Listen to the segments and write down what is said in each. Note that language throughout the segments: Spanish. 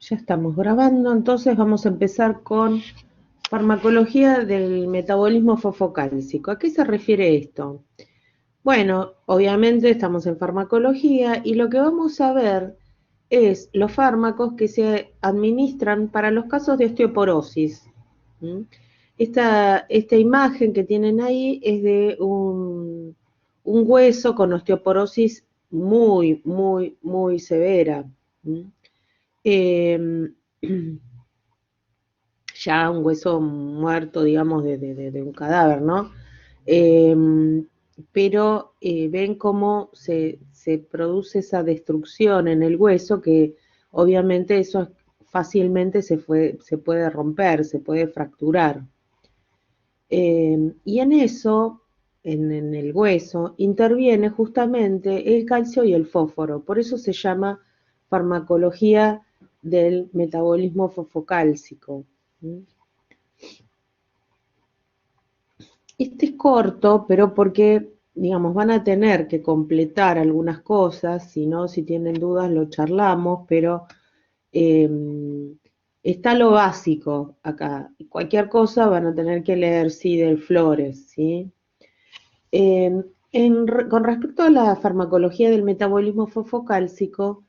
Ya estamos grabando, entonces vamos a empezar con farmacología del metabolismo fosfocálcico. ¿A qué se refiere esto? Bueno, obviamente estamos en farmacología y lo que vamos a ver es los fármacos que se administran para los casos de osteoporosis. ¿Mm? Esta imagen que tienen ahí es de un hueso con osteoporosis muy, muy, muy severa. ¿Mm? Eh, ya un hueso muerto, digamos, de un cadáver, ¿no? Eh, pero ven cómo se produce esa destrucción en el hueso que obviamente eso fácilmente se puede romper, se puede fracturar. Y en eso, en el hueso, interviene justamente el calcio y el fósforo. Por eso se llama farmacología del metabolismo fosfocálcico. ¿Mm? Este es corto, pero porque, digamos, van a tener que completar algunas cosas, si no, si tienen dudas lo charlamos, pero eh, está lo básico acá. Cualquier cosa van a tener que leer, sí, del Flores, ¿sí? Eh, con respecto a la farmacología del metabolismo fosfocálcico,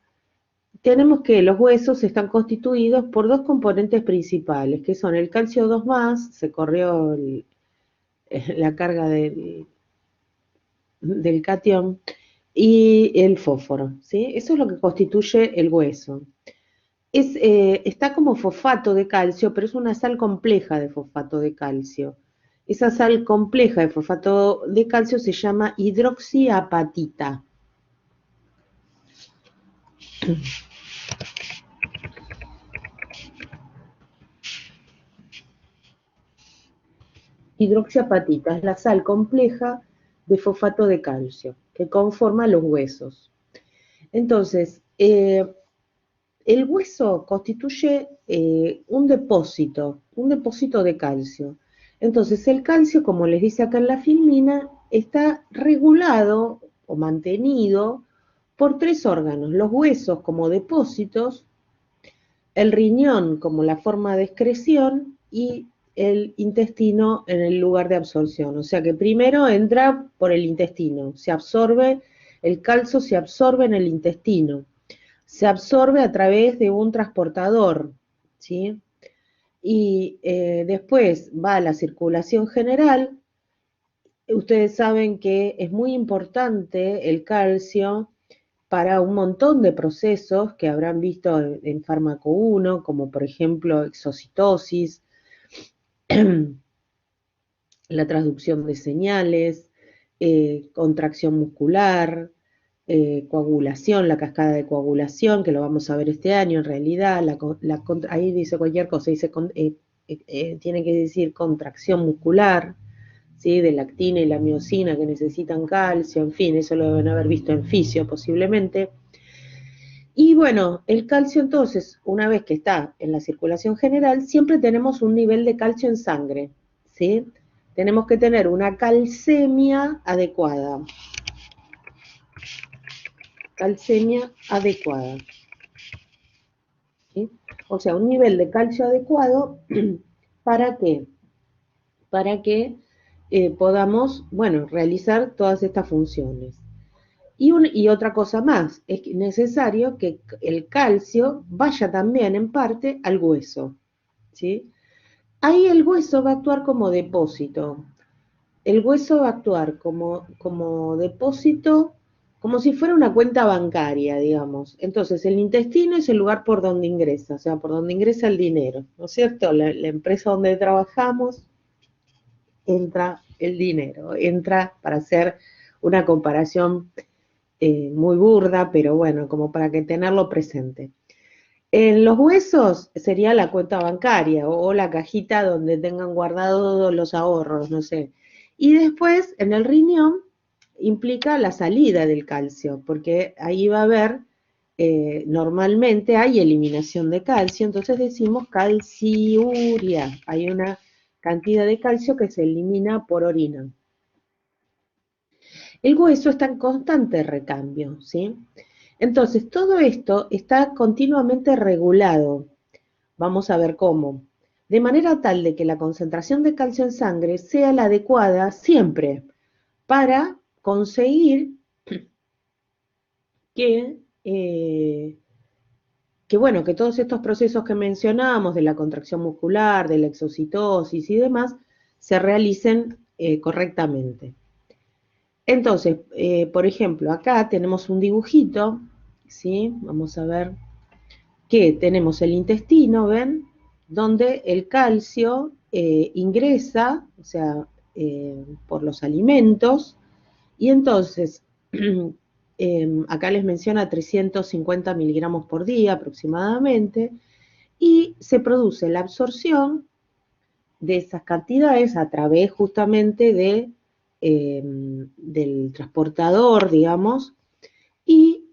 tenemos que los huesos están constituidos por dos componentes principales, que son el calcio 2 se corrió la carga del catión, y el fósforo, ¿sí? Eso es lo que constituye el hueso. Está como fosfato de calcio, pero es una sal compleja de fosfato de calcio. Esa sal compleja de fosfato de calcio se llama hidroxiapatita. Hidroxiapatita es la sal compleja de fosfato de calcio que conforma los huesos. Entonces, el hueso constituye un depósito de calcio. Entonces, el calcio, como les dice acá en la filmina, está regulado o mantenido por tres órganos: los huesos como depósitos, el riñón como la forma de excreción y el intestino en el lugar de absorción. O sea que primero entra por el intestino, se absorbe, el calcio se absorbe en el intestino, se absorbe a través de un transportador, ¿sí? Y después va a la circulación general. Ustedes saben que es muy importante el calcio para un montón de procesos que habrán visto en fármaco 1, como por ejemplo exocitosis, la transducción de señales, contracción muscular, coagulación, la cascada de coagulación, que lo vamos a ver este año en realidad, ahí dice cualquier cosa, tiene que decir contracción muscular, ¿sí? De la actina y la miosina que necesitan calcio, en fin, eso lo deben haber visto en fisio posiblemente. Y bueno, el calcio entonces, una vez que está en la circulación general, siempre tenemos un nivel de calcio en sangre, ¿sí? Tenemos que tener una calcemia adecuada. Calcemia adecuada, ¿sí? O sea, un nivel de calcio adecuado, ¿para qué? Para que podamos, bueno, realizar todas estas funciones. Y otra cosa más, es necesario que el calcio vaya también en parte al hueso, ¿sí? Ahí el hueso va a actuar como depósito. El hueso va a actuar como depósito, como si fuera una cuenta bancaria, digamos. Entonces, el intestino es el lugar por donde ingresa, o sea, por donde ingresa el dinero, ¿no es cierto? La empresa donde trabajamos, entra el dinero, entra para hacer una comparación muy burda, pero bueno, como para que tenerlo presente. En los huesos sería la cuenta bancaria o la cajita donde tengan guardados los ahorros, no sé. Y después en el riñón implica la salida del calcio, porque ahí va a haber, normalmente hay eliminación de calcio, entonces decimos calciuria, hay una cantidad de calcio que se elimina por orina. El hueso está en constante recambio, ¿sí? Entonces, todo esto está continuamente regulado. Vamos a ver cómo. De manera tal de que la concentración de calcio en sangre sea la adecuada siempre para conseguir que, bueno, que todos estos procesos que mencionamos de la contracción muscular, de la exocitosis y demás, se realicen correctamente. Entonces, por ejemplo, acá tenemos un dibujito, ¿sí? Vamos a ver que tenemos el intestino, ¿ven? Donde el calcio ingresa, o sea, por los alimentos, y entonces, acá les menciona 350 miligramos por día aproximadamente, y se produce la absorción de esas cantidades a través justamente del transportador, digamos, y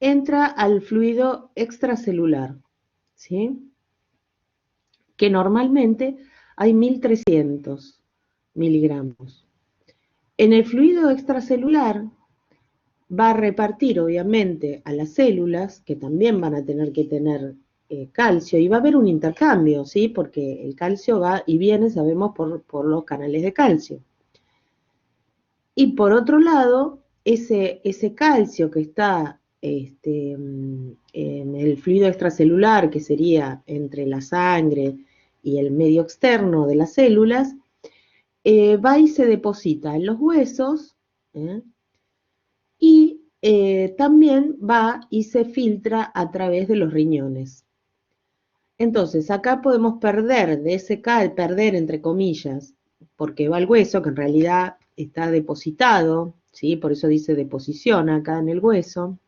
entra al fluido extracelular, ¿sí? Que normalmente hay 1300 miligramos. En el fluido extracelular va a repartir, obviamente, a las células, que también van a tener que tener calcio, y va a haber un intercambio, ¿sí? Porque el calcio va y viene, sabemos, por los canales de calcio. Y por otro lado, ese calcio que está en el fluido extracelular, que sería entre la sangre y el medio externo de las células, va y se deposita en los huesos, y también va y se filtra a través de los riñones. Entonces, acá podemos perder de ese perder entre comillas, porque va al hueso, que en realidad está depositado, ¿sí? Por eso dice deposición acá en el hueso.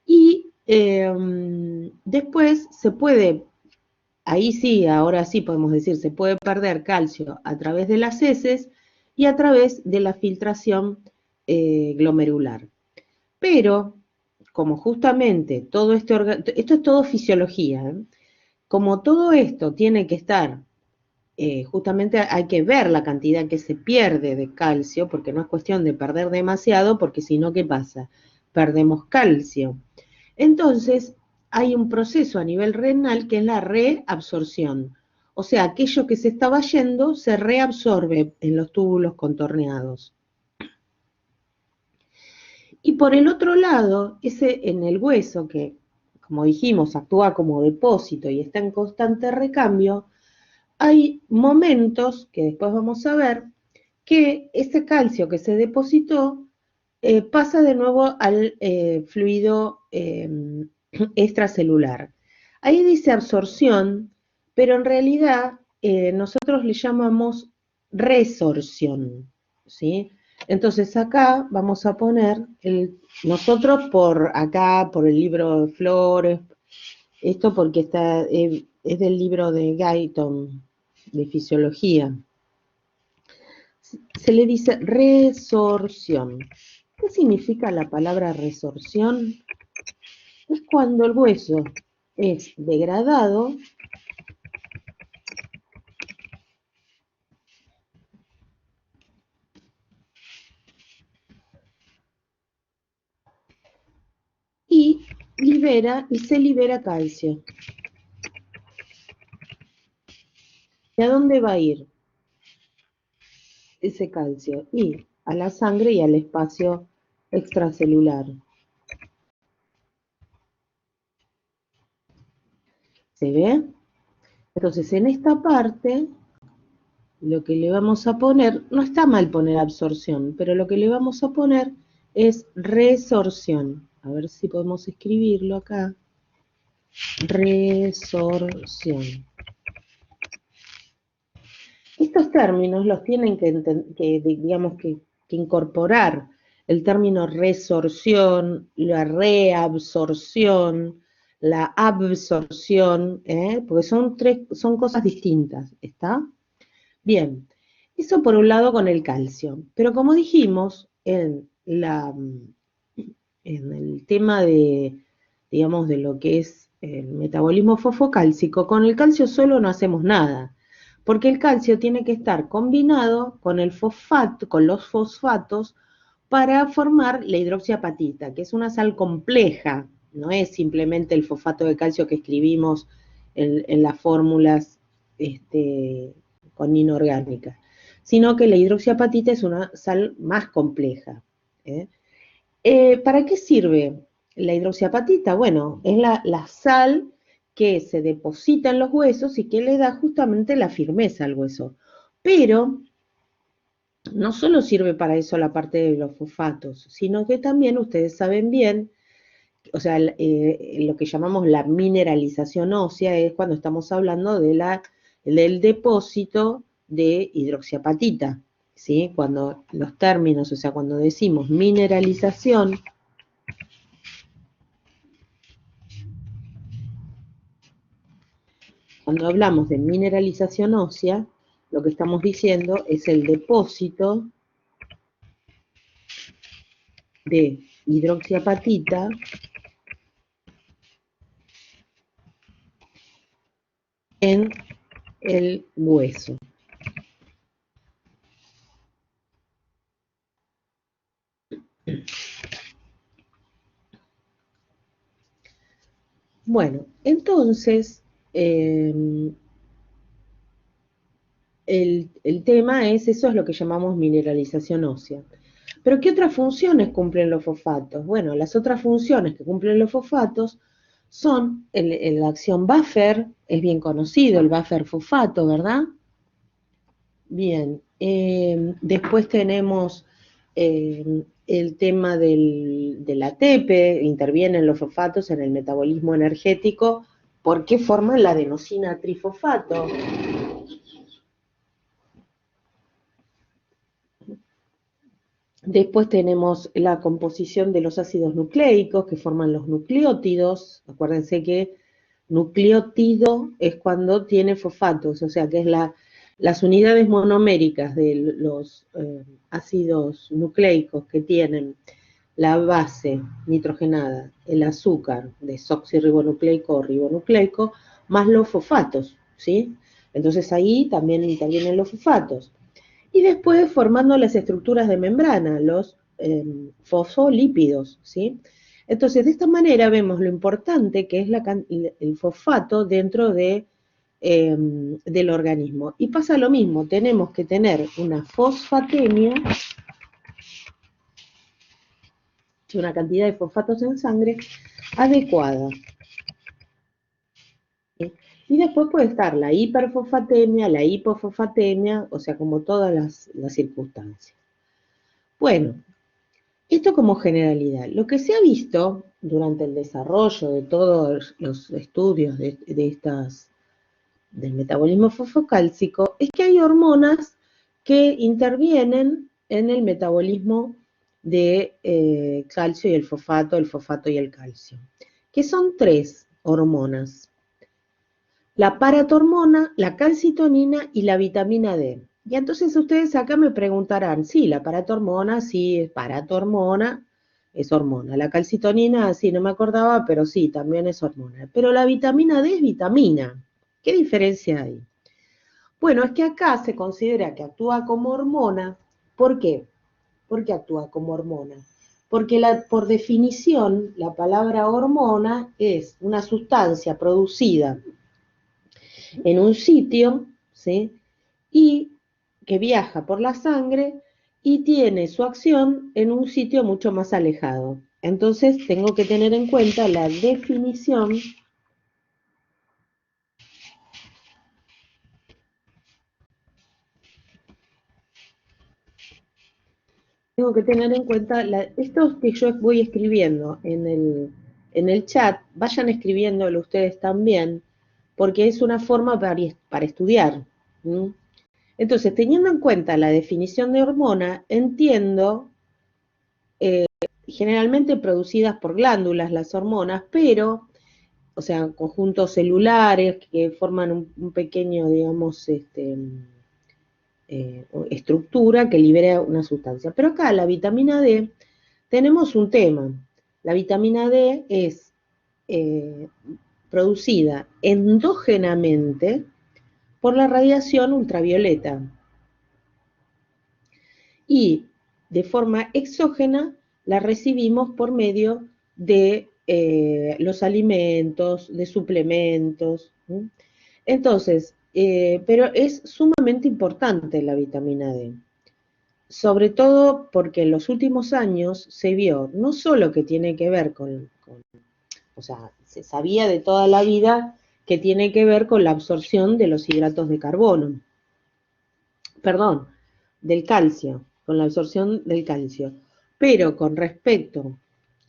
Y después se puede, ahí sí, ahora sí podemos decir, se puede perder calcio a través de las heces y a través de la filtración glomerular. Pero, como justamente todo esto es todo fisiología, ¿eh? Como todo esto tiene que estar, justamente hay que ver la cantidad que se pierde de calcio, porque no es cuestión de perder demasiado, porque si no, ¿qué pasa? Perdemos calcio. Entonces, hay un proceso a nivel renal que es la reabsorción. O sea, aquello que se estaba yendo se reabsorbe en los túbulos contorneados. Y por el otro lado, ese en el hueso, que como dijimos, actúa como depósito y está en constante recambio, hay momentos, que después vamos a ver, que ese calcio que se depositó pasa de nuevo al fluido extracelular. Ahí dice absorción, pero en realidad nosotros le llamamos resorción, ¿sí? Entonces acá vamos a poner, nosotros por acá, por el libro de Flores, esto porque es del libro de Guyton, de fisiología. Se le dice resorción. ¿Qué significa la palabra resorción? Es cuando el hueso es degradado y se libera calcio. ¿Y a dónde va a ir ese calcio? Y a la sangre y al espacio extracelular. ¿Se ve? Entonces, en esta parte, lo que le vamos a poner, no está mal poner absorción, pero lo que le vamos a poner es resorción. A ver si podemos escribirlo acá. Resorción. Estos términos los tienen digamos, que incorporar. El término resorción, la reabsorción, la absorción, porque son cosas distintas, ¿está? Bien, eso por un lado con el calcio. Pero como dijimos, en el tema de, digamos, de lo que es el metabolismo fosfocálcico, con el calcio solo no hacemos nada, porque el calcio tiene que estar combinado con el fosfato, con los fosfatos, para formar la hidroxiapatita, que es una sal compleja, no es simplemente el fosfato de calcio que escribimos en las fórmulas con inorgánicas, sino que la hidroxiapatita es una sal más compleja. ¿Para qué sirve la hidroxiapatita? Bueno, es la sal que se deposita en los huesos y que le da justamente la firmeza al hueso. Pero no solo sirve para eso la parte de los fosfatos, sino que también ustedes saben bien, o sea, lo que llamamos la mineralización ósea es cuando estamos hablando del depósito de hidroxiapatita, ¿sí? Cuando los términos, o sea, cuando decimos mineralización, cuando hablamos de mineralización ósea, lo que estamos diciendo es el depósito de hidroxiapatita en el hueso. Bueno, entonces, el tema es, eso es lo que llamamos mineralización ósea. Pero ¿qué otras funciones cumplen los fosfatos? Bueno, las otras funciones que cumplen los fosfatos son la acción buffer, es bien conocido el buffer fosfato, ¿verdad? Bien, después tenemos el tema del ATP, intervienen los fosfatos en el metabolismo energético porque forman la adenosina trifosfato. Después tenemos la composición de los ácidos nucleicos que forman los nucleótidos. Acuérdense que nucleótido es cuando tiene fosfatos, o sea que es las unidades monoméricas de los ácidos nucleicos que tienen la base nitrogenada, el azúcar desoxirribonucleico o ribonucleico, más los fosfatos, ¿sí? Entonces ahí también intervienen los fosfatos. Y después formando las estructuras de membrana, los fosfolípidos, ¿sí? Entonces, de esta manera vemos lo importante que es el fosfato dentro del organismo. Y pasa lo mismo, tenemos que tener una fosfatemia, una cantidad de fosfatos en sangre adecuada. ¿Sí? Y después puede estar la hiperfosfatemia, la hipofosfatemia, o sea, como todas las circunstancias. Bueno, esto como generalidad. Lo que se ha visto durante el desarrollo de todos los estudios del metabolismo fosfocálcico es que hay hormonas que intervienen en el metabolismo de calcio y el fosfato y el calcio, que son tres hormonas: la paratormona, la calcitonina y la vitamina D. Y entonces ustedes acá me preguntarán, sí, la paratormona, sí, es paratormona, es hormona. La calcitonina, sí, no me acordaba, pero sí, también es hormona. Pero la vitamina D es vitamina. ¿Qué diferencia hay? Bueno, es que acá se considera que actúa como hormona. ¿Por qué? ¿Por qué actúa como hormona? Porque por definición, la palabra hormona es una sustancia producida en un sitio, ¿sí? Y que viaja por la sangre y tiene su acción en un sitio mucho más alejado. Entonces tengo que tener en cuenta la definición. Tengo que tener en cuenta esto que yo voy escribiendo en el chat, vayan escribiéndolo ustedes también, porque es una forma para estudiar. ¿Sí? Entonces, teniendo en cuenta la definición de hormona, entiendo generalmente producidas por glándulas las hormonas, pero, o sea, conjuntos celulares que forman un pequeño, digamos, estructura que libera una sustancia. Pero acá la vitamina D tenemos un tema. La vitamina D es producida endógenamente por la radiación ultravioleta. Y de forma exógena la recibimos por medio de los alimentos, de suplementos. ¿Sí? Entonces, pero es sumamente importante la vitamina D, sobre todo porque en los últimos años se vio no solo que tiene que ver o sea, se sabía de toda la vida que tiene que ver con la absorción de los hidratos de carbono, perdón, del calcio, con la absorción del calcio. Pero con respecto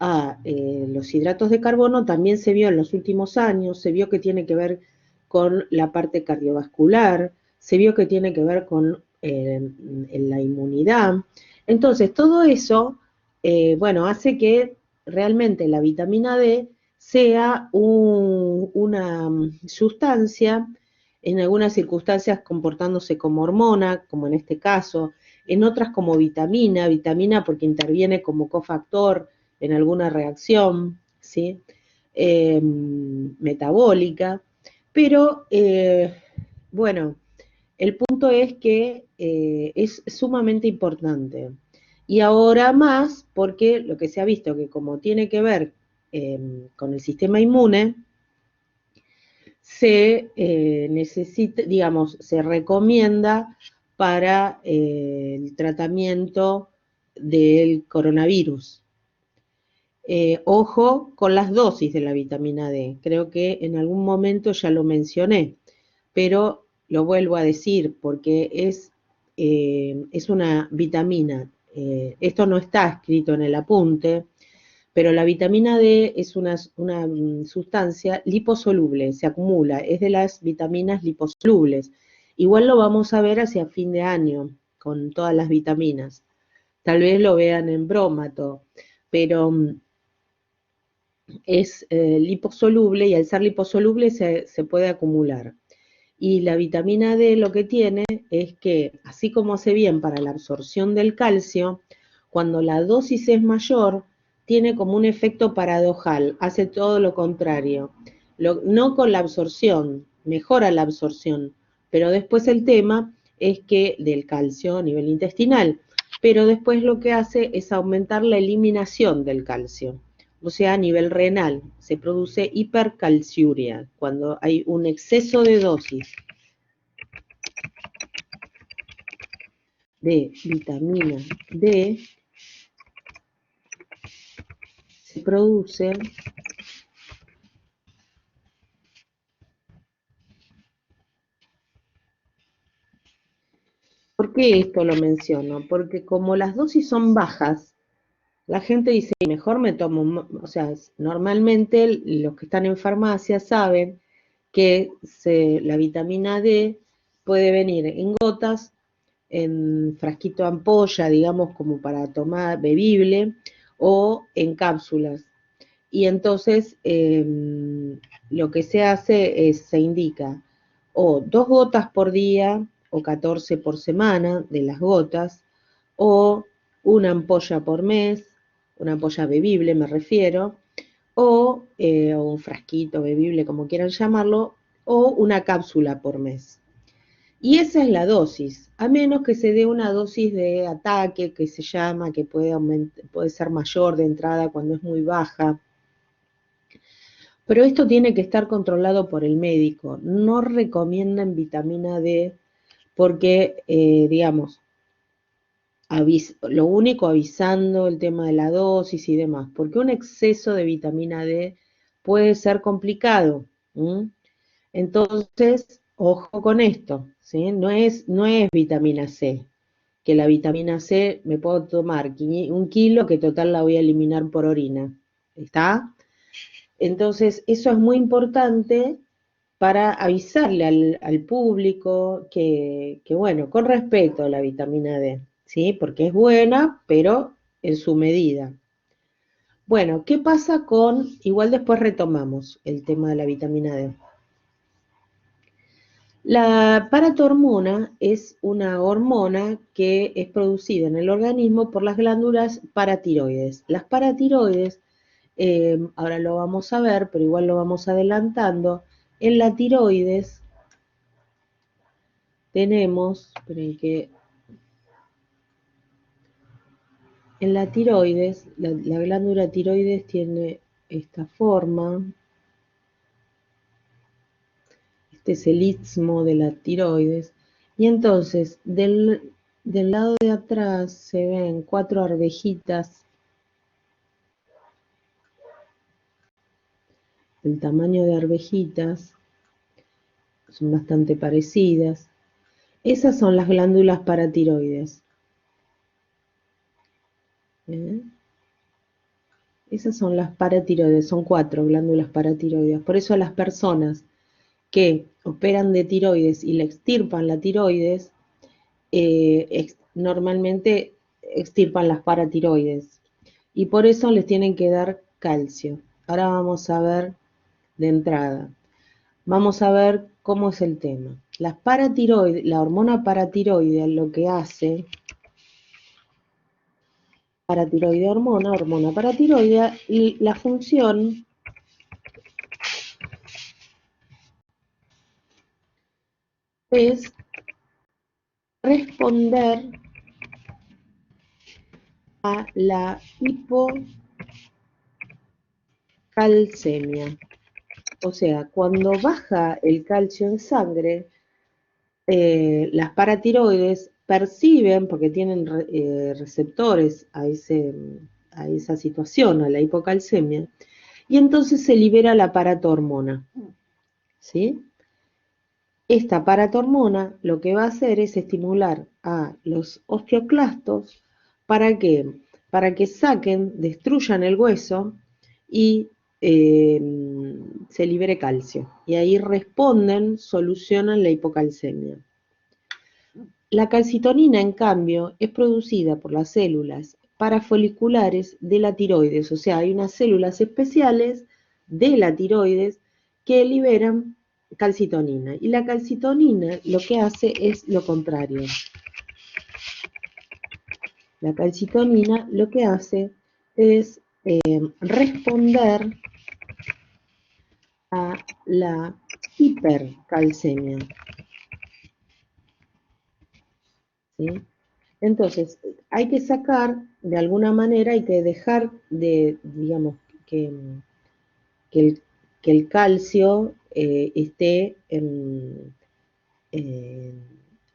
a los hidratos de carbono, también se vio en los últimos años, se vio que tiene que ver con la parte cardiovascular, se vio que tiene que ver con la inmunidad. Entonces, todo eso, bueno, hace que realmente la vitamina D sea una sustancia, en algunas circunstancias comportándose como hormona, como en este caso, en otras como vitamina porque interviene como cofactor en alguna reacción, ¿sí? Metabólica, pero bueno, el punto es que es sumamente importante. Y ahora más, porque lo que se ha visto que como tiene que ver con el sistema inmune, se necesita, digamos, se recomienda para el tratamiento del coronavirus. Ojo con las dosis de la vitamina D. Creo que en algún momento ya lo mencioné, pero lo vuelvo a decir porque es una vitamina. Esto no está escrito en el apunte, pero la vitamina D es una sustancia liposoluble, se acumula, es de las vitaminas liposolubles. Igual lo vamos a ver hacia fin de año con todas las vitaminas. Tal vez lo vean en brómato, pero es liposoluble y al ser liposoluble se puede acumular. Y la vitamina D lo que tiene es que, así como hace bien para la absorción del calcio, cuando la dosis es mayor, tiene como un efecto paradojal, hace todo lo contrario. No con la absorción, mejora la absorción, pero después el tema es que del calcio a nivel intestinal, pero después lo que hace es aumentar la eliminación del calcio. O sea, a nivel renal, se produce hipercalciuria, cuando hay un exceso de dosis de vitamina D, se produce. ¿Por qué esto lo menciono? Porque como las dosis son bajas, la gente dice, mejor me tomo, o sea, normalmente los que están en farmacia saben que la vitamina D puede venir en gotas, en frasquito ampolla, digamos, como para tomar bebible, o en cápsulas. Y entonces lo que se hace es, se indica o 2 gotas por día o 14 por semana de las gotas, o una ampolla por mes, una ampolla bebible me refiero, o un frasquito bebible, como quieran llamarlo, o una cápsula por mes. Y esa es la dosis, a menos que se dé una dosis de ataque que se llama, que puede ser mayor de entrada cuando es muy baja. Pero esto tiene que estar controlado por el médico. No recomiendan vitamina D porque, digamos, lo único avisando el tema de la dosis y demás, porque un exceso de vitamina D puede ser complicado. ¿M? Entonces, ojo con esto, ¿sí? No es vitamina C, que la vitamina C me puedo tomar 1 kilo, que total la voy a eliminar por orina. ¿Está? Entonces, eso es muy importante para avisarle al público que, bueno, con respeto a la vitamina D, ¿sí? Porque es buena, pero en su medida. Bueno, ¿qué pasa igual después retomamos el tema de la vitamina D? La paratormona es una hormona que es producida en el organismo por las glándulas paratiroides. Las paratiroides, ahora lo vamos a ver, pero igual lo vamos adelantando, en la tiroides tenemos, esperen que en la tiroides, la glándula tiroides tiene esta forma. Este es el istmo de la tiroides. Y entonces, del lado de atrás se ven 4 arvejitas. El tamaño de arvejitas son bastante parecidas. Esas son las glándulas paratiroides. ¿Eh? Esas son las paratiroides, son 4 glándulas paratiroides. Por eso a las personas que operan de tiroides y le extirpan la tiroides, normalmente extirpan las paratiroides. Y por eso les tienen que dar calcio. Ahora vamos a ver de entrada. Vamos a ver cómo es el tema. La hormona paratiroidea lo que hace, paratiroidea hormona paratiroidea, y la función es responder a la hipocalcemia. O sea, cuando baja el calcio en sangre, las paratiroides perciben, porque tienen receptores a esa situación, a la hipocalcemia, y entonces se libera la paratormona. ¿Sí? Esta paratormona lo que va a hacer es estimular a los osteoclastos para que saquen, destruyan el hueso y se libere calcio. Y ahí responden, solucionan la hipocalcemia. La calcitonina, en cambio, es producida por las células parafoliculares de la tiroides, o sea, hay unas células especiales de la tiroides que liberan calcitonina. Y la calcitonina lo que hace es lo contrario. La calcitonina lo que hace es responder a la hipercalcemia. ¿Sí? Entonces, hay que sacar, de alguna manera, hay que dejar de, digamos, que, el, que el calcio esté en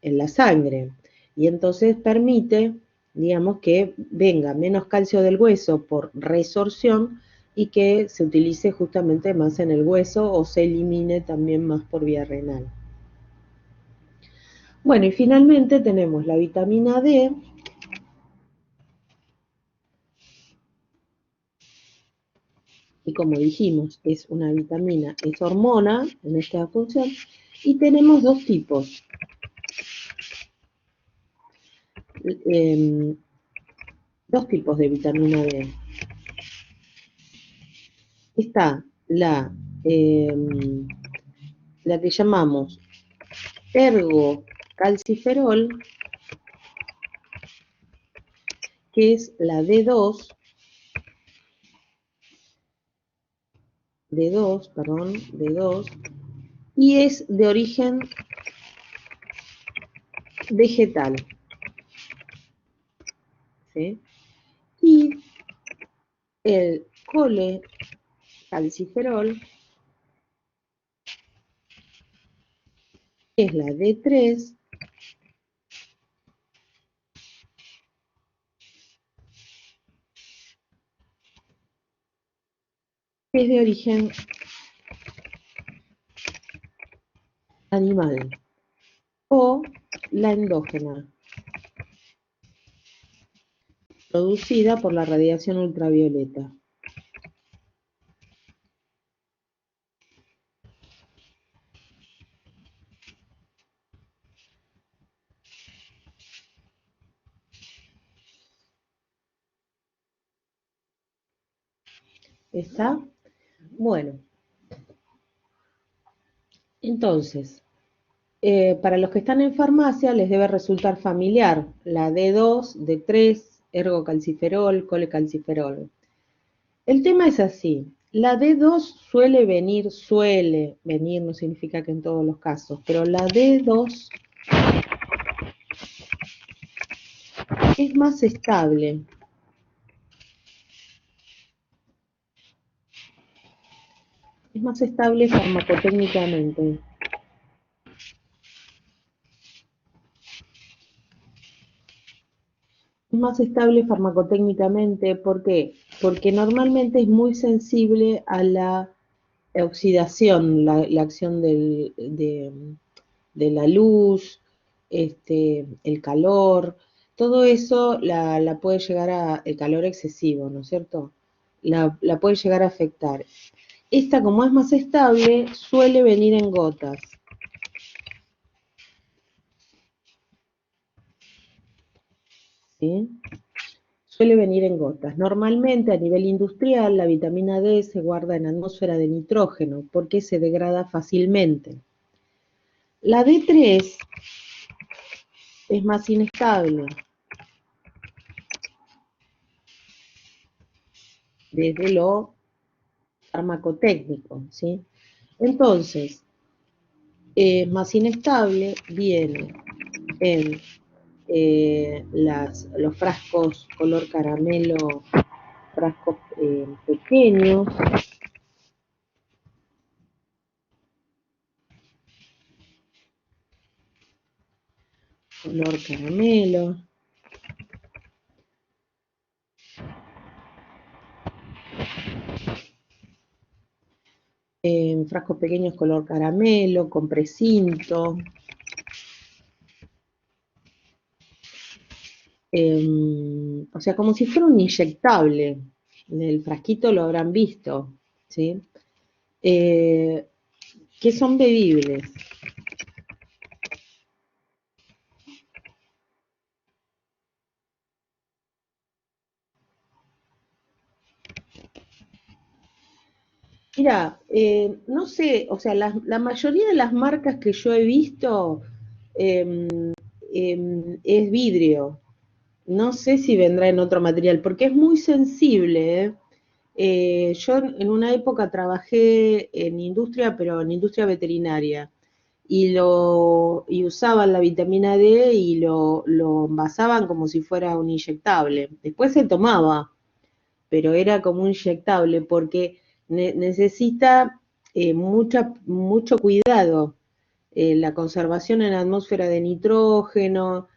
la sangre. Y entonces permite, digamos, que venga menos calcio del hueso por resorción y que se utilice justamente más en el hueso o se elimine también más por vía renal. Bueno, y finalmente tenemos la vitamina D, y como dijimos, es una vitamina, es hormona en esta función, y tenemos dos tipos. Dos tipos de vitamina D. Está la que llamamos ergocalciferol, que es la D2, D2, y es de origen vegetal. ¿Sí? Y el colecalciferol es la D3, que es de origen animal, o la endógena, producida por la radiación ultravioleta. ¿Está? Bueno, entonces, para los que están en farmacia les debe resultar familiar la D2, D3, ergocalciferol, colecalciferol. El tema es así, la D2 suele venir, no significa que en todos los casos, pero la D2 es más estable es más estable farmacotécnicamente. Es más estable farmacotécnicamente, ¿por qué? Porque normalmente es muy sensible a la oxidación, la acción de la luz, el calor, todo eso la puede llegar el calor excesivo, ¿no es cierto? La puede llegar a afectar. Esta, como es más estable, suele venir en gotas, ¿sí? Suele venir en gotas. Normalmente a nivel industrial la vitamina D se guarda en atmósfera de nitrógeno porque se degrada fácilmente. La D3 es más inestable desde lo farmacotécnico, ¿sí? Entonces, más inestable viene en los frascos color caramelo, frascos pequeños, color caramelo, frascos pequeños color caramelo, con precinto, o sea, como si fuera un inyectable. En el frasquito lo habrán visto, ¿sí? Eh, que son bebibles. Mira, no sé, o sea, la mayoría de las marcas que yo he visto es vidrio. No sé si vendrá en otro material, porque es muy sensible, ¿eh? Yo en una época trabajé en industria, pero en industria veterinaria, y usaban la vitamina D y lo envasaban como si fuera un inyectable. Después se tomaba, pero era como un inyectable porque necesita mucho cuidado, la conservación en la atmósfera de nitrógeno,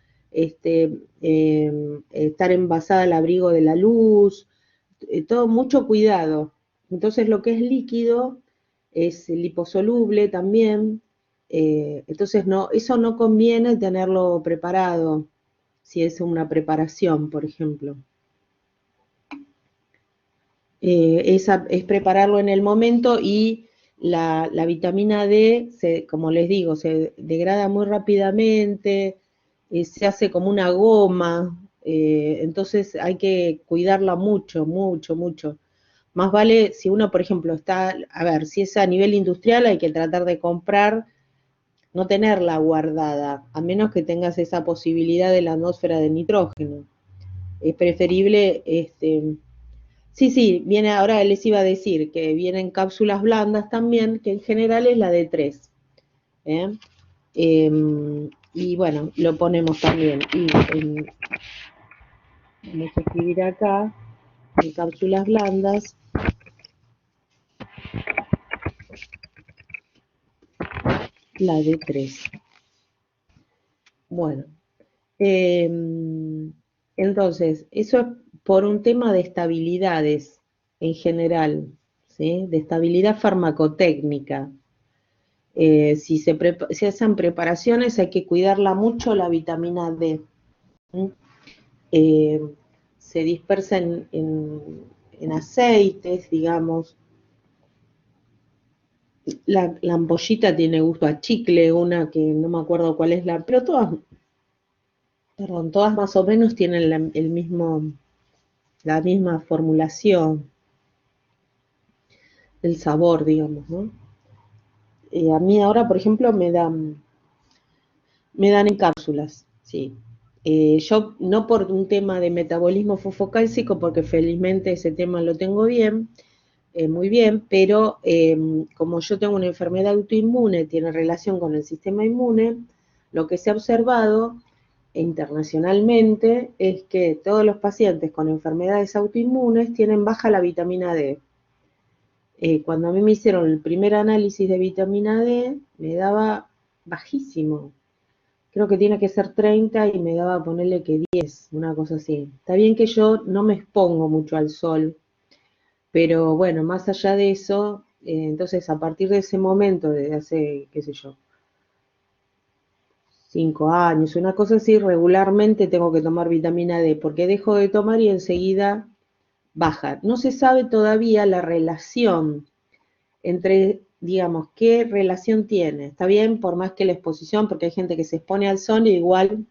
estar envasada al abrigo de la luz, todo mucho cuidado. Entonces lo que es líquido es liposoluble también, entonces no, eso no conviene tenerlo preparado, si es una preparación, por ejemplo. Es prepararlo en el momento y la vitamina D, como les digo, se degrada muy rápidamente, se hace como una goma, entonces hay que cuidarla mucho, mucho, mucho. Más vale si uno, por ejemplo, está, a ver, si es a nivel industrial hay que tratar de comprar, no tenerla guardada, a menos que tengas esa posibilidad de la atmósfera de nitrógeno. Es preferible, sí, sí, viene, ahora les iba a decir que vienen cápsulas blandas también, que en general es la de 3. ¿Eh? Y bueno, lo ponemos también. Vamos a escribir acá, en cápsulas blandas, la de 3. Bueno, eh, entonces, eso es por un tema de estabilidades en general, ¿sí? De estabilidad farmacotécnica. Si hacen preparaciones hay que cuidarla mucho la vitamina D. Eh, Se dispersa en aceites, digamos. La ampollita tiene gusto a chicle, una que no me acuerdo cuál es pero todas, perdón, todas más o menos tienen la misma formulación, el sabor, digamos, ¿no? A mí ahora, por ejemplo, me dan en cápsulas, sí. Yo, no por un tema de metabolismo fosfocálcico, porque felizmente ese tema lo tengo bien, muy bien, pero como yo tengo una enfermedad autoinmune, tiene relación con el sistema inmune, lo que se ha observado internacionalmente es que todos los pacientes con enfermedades autoinmunes tienen baja la vitamina D. cuando a mí me hicieron el primer análisis de vitamina D, me daba bajísimo. Creo que tiene que ser 30 y me daba ponerle que 10, una cosa así. Está bien que yo no me expongo mucho al sol, pero bueno, más allá de eso, entonces a partir de ese momento, desde hace, qué sé yo, 5 años, una cosa así, regularmente tengo que tomar vitamina D, porque dejo de tomar y enseguida baja. No se sabe todavía la relación entre, digamos, qué relación tiene. Está bien, por más que la exposición, porque hay gente que se expone al sol y igual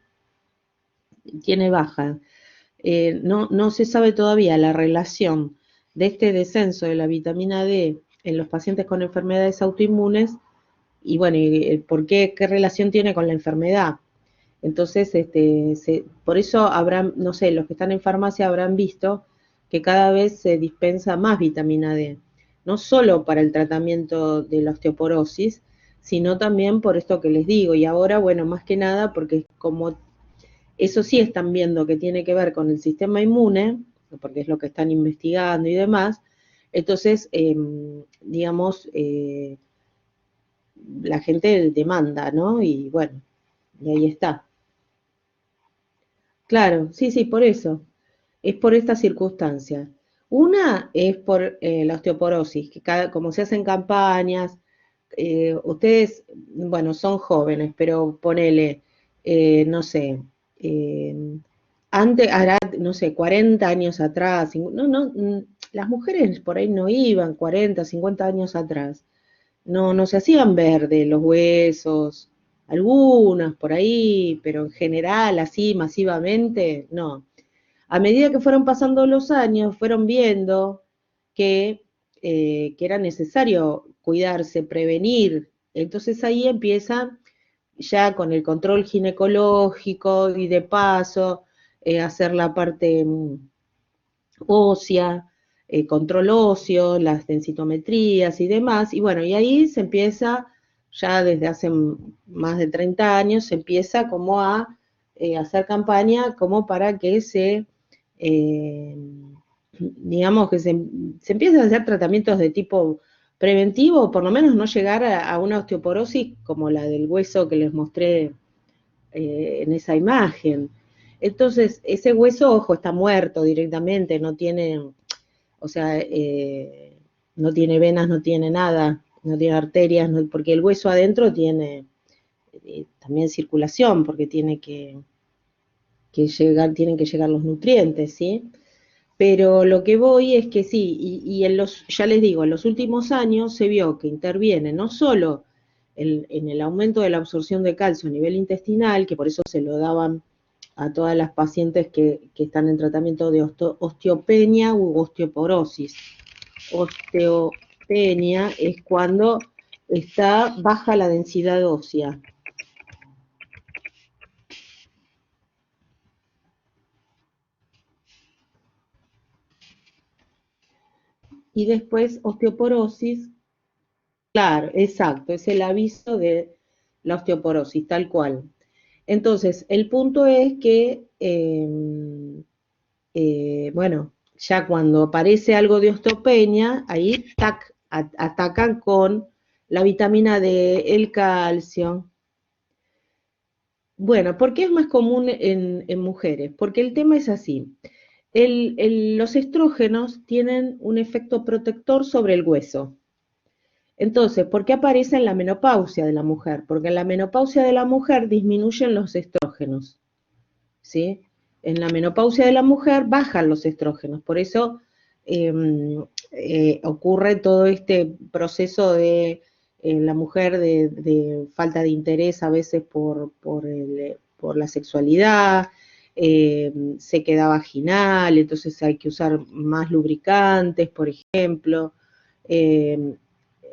tiene baja. No se sabe todavía la relación de este descenso de la vitamina D en los pacientes con enfermedades autoinmunes y bueno, y por qué relación tiene con la enfermedad. Entonces, por eso habrán, no sé, los que están en farmacia habrán visto que cada vez se dispensa más vitamina D, no solo para el tratamiento de la osteoporosis, sino también por esto que les digo. Y ahora, bueno, más que nada, porque como eso sí están viendo que tiene que ver con el sistema inmune, porque es lo que están investigando y demás, entonces, digamos, la gente demanda, ¿no? Y bueno, y ahí está. Claro, sí, sí, por eso. Es por esta circunstancia. Una es por la osteoporosis, que como se hacen campañas, ustedes, bueno, son jóvenes, pero ponele, no sé, eh, antes, hará, no sé, 40 años atrás, no, no, las mujeres por ahí no iban 40, 50 años atrás, no se hacían ver de los huesos, algunas por ahí, pero en general, así masivamente, no. A medida que fueron pasando los años, fueron viendo que, que era necesario cuidarse, prevenir. Entonces ahí empieza ya con el control ginecológico y de paso hacer la parte ósea, control óseo, las densitometrías y demás. Y bueno, y ahí se empieza, ya desde hace más de 30 años, se empieza como a hacer campaña como para que eh, digamos que se empiecen a hacer tratamientos de tipo preventivo, o por lo menos no llegar a una osteoporosis como la del hueso que les mostré en esa imagen. Entonces, ese hueso, ojo, está muerto directamente, no tiene, o sea, no tiene venas, no tiene nada, no tiene arterias, porque el hueso adentro tiene también circulación, porque tienen que llegar los nutrientes, ¿sí? Pero lo que voy es que sí, y ya les digo, en los últimos años se vio que interviene no solo en el aumento de la absorción de calcio a nivel intestinal, que por eso se lo daban a todas las pacientes que están en tratamiento de osteopenia u osteoporosis. Osteopenia es cuando está baja la densidad ósea. Y después osteoporosis, claro, exacto, es el aviso de la osteoporosis, tal cual. Entonces, el punto es que, bueno, ya cuando aparece algo de osteopenia, ahí atacan con la vitamina D, el calcio. Bueno, ¿por qué es más común en mujeres? Porque el tema es así. Los estrógenos tienen un efecto protector sobre el hueso. Entonces, ¿por qué aparece en la menopausia de la mujer? Porque en la menopausia de la mujer disminuyen los estrógenos, ¿sí? En la menopausia de la mujer bajan los estrógenos, por eso eh, ocurre todo este proceso de la mujer de falta de interés a veces por la sexualidad, sequedad vaginal, entonces hay que usar más lubricantes, por ejemplo. Eh,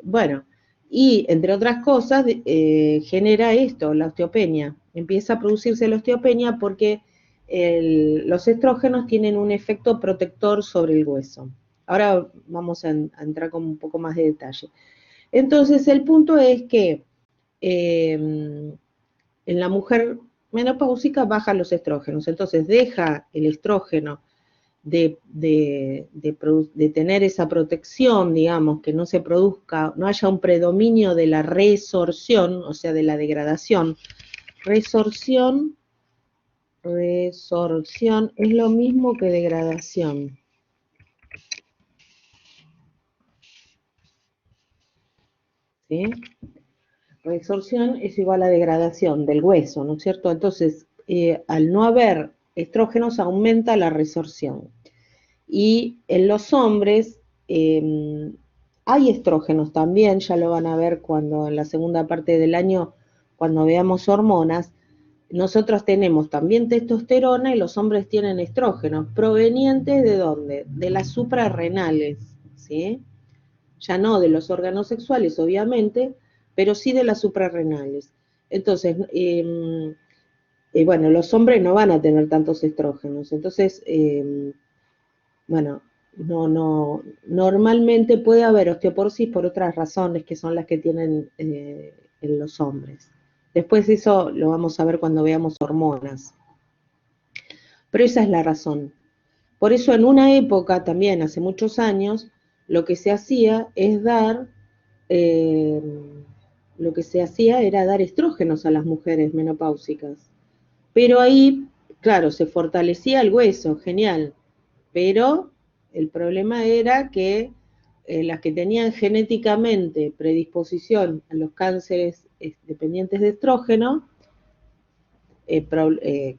bueno, y entre otras cosas genera esto, la osteopenia. Empieza a producirse la osteopenia porque los estrógenos tienen un efecto protector sobre el hueso. Ahora vamos a entrar con un poco más de detalle. Entonces, el punto es que en la mujer menopáusica bajan los estrógenos, entonces deja el estrógeno de tener esa protección, digamos, que no se produzca, no haya un predominio de la resorción, o sea, de la degradación. Resorción es lo mismo que degradación. ¿Sí? Resorción es igual a degradación del hueso, ¿no es cierto? Entonces, al no haber estrógenos, aumenta la resorción. Y en los hombres hay estrógenos también, ya lo van a ver cuando en la segunda parte del año, cuando veamos hormonas, nosotros tenemos también testosterona y los hombres tienen estrógenos, provenientes ¿de dónde? De las suprarrenales, ¿sí? Ya no de los órganos sexuales, obviamente, pero sí de las suprarrenales. Entonces, bueno, los hombres no van a tener tantos estrógenos, entonces, bueno, normalmente puede haber osteoporosis por otras razones que son las que tienen en los hombres. Después eso lo vamos a ver cuando veamos hormonas. Pero esa es la razón. Por eso en una época, también hace muchos años, lo que se hacía es dar, eh, lo que se hacía era dar estrógenos a las mujeres menopáusicas. Pero ahí, claro, se fortalecía el hueso, genial. Pero el problema era que las que tenían genéticamente predisposición a los cánceres dependientes de estrógeno,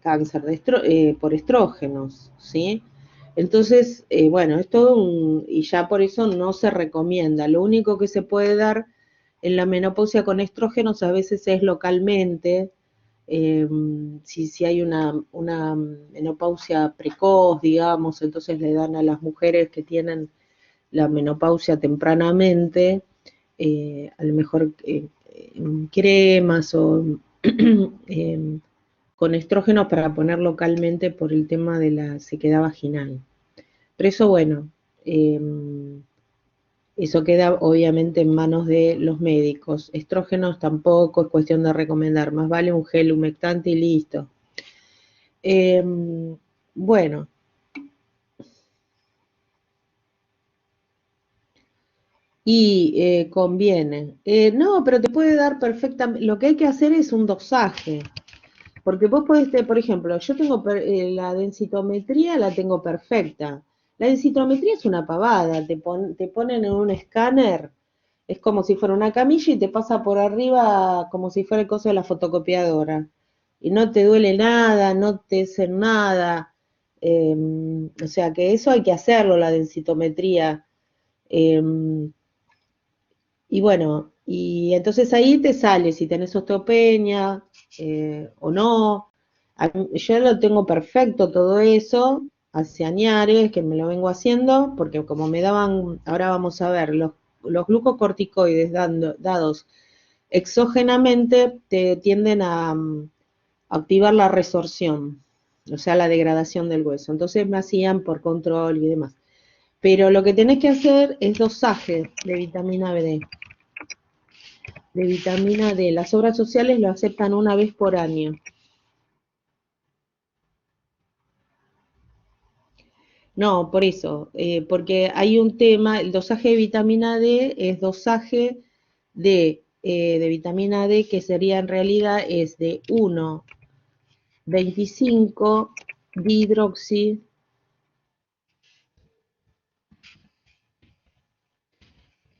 cáncer por estrógenos, ¿sí? Entonces, bueno, es todo y ya por eso no se recomienda. Lo único que se puede dar en la menopausia con estrógenos a veces es localmente, si hay una menopausia precoz, digamos, entonces le dan a las mujeres que tienen la menopausia tempranamente, a lo mejor cremas o con estrógenos para poner localmente por el tema de la sequedad vaginal. Pero eso, bueno, eh, eso queda obviamente en manos de los médicos. Estrógenos tampoco es cuestión de recomendar, más vale un gel humectante y listo. Eh, bueno, y conviene. No, pero te puede dar perfectamente. Lo que hay que hacer es un dosaje. Porque vos podés, por ejemplo, yo tengo la densitometría, la tengo perfecta. La densitometría es una pavada, te ponen en un escáner, es como si fuera una camilla y te pasa por arriba como si fuera el coso de la fotocopiadora. Y no te duele nada, no te hacen nada. O sea que eso hay que hacerlo, la densitometría. Eh, y bueno, y entonces ahí te sale si tenés osteopenia o no. Yo lo tengo perfecto todo eso, hace añares que me lo vengo haciendo, porque como me daban, ahora vamos a ver, los glucocorticoides dados exógenamente te tienden a activar la resorción, o sea, la degradación del hueso. Entonces me hacían por control y demás. Pero lo que tenés que hacer es dosaje de vitamina D. De vitamina D. Las obras sociales lo aceptan una vez por año. No, por eso, porque hay un tema, el dosaje de vitamina D es dosaje de vitamina D que sería en realidad es de 1,25 dihidroxi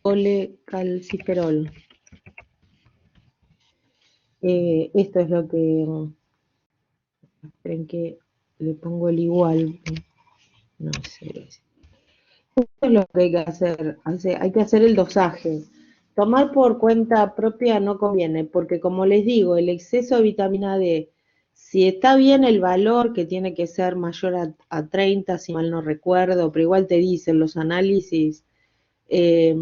colecalciferol. Esto es lo que, esperen que le pongo el igual, no sé, esto es lo que hay que hacer, hay que hacer el dosaje. Tomar por cuenta propia no conviene, porque como les digo, el exceso de vitamina D, si está bien el valor, que tiene que ser mayor a 30, si mal no recuerdo, pero igual te dicen los análisis, eh,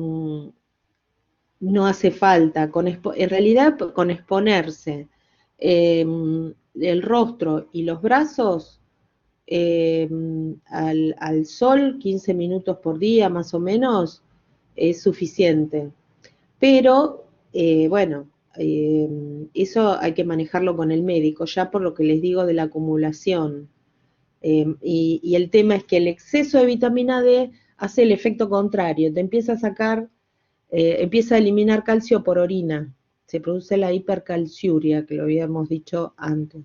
no hace falta. En realidad, con exponerse eh, el rostro y los brazos eh, al sol 15 minutos por día más o menos es suficiente. Pero bueno, eso hay que manejarlo con el médico, ya por lo que les digo de la acumulación. Y el tema es que el exceso de vitamina D hace el efecto contrario, te empieza a sacar, empieza a eliminar calcio por orina, se produce la hipercalciuria, que lo habíamos dicho antes.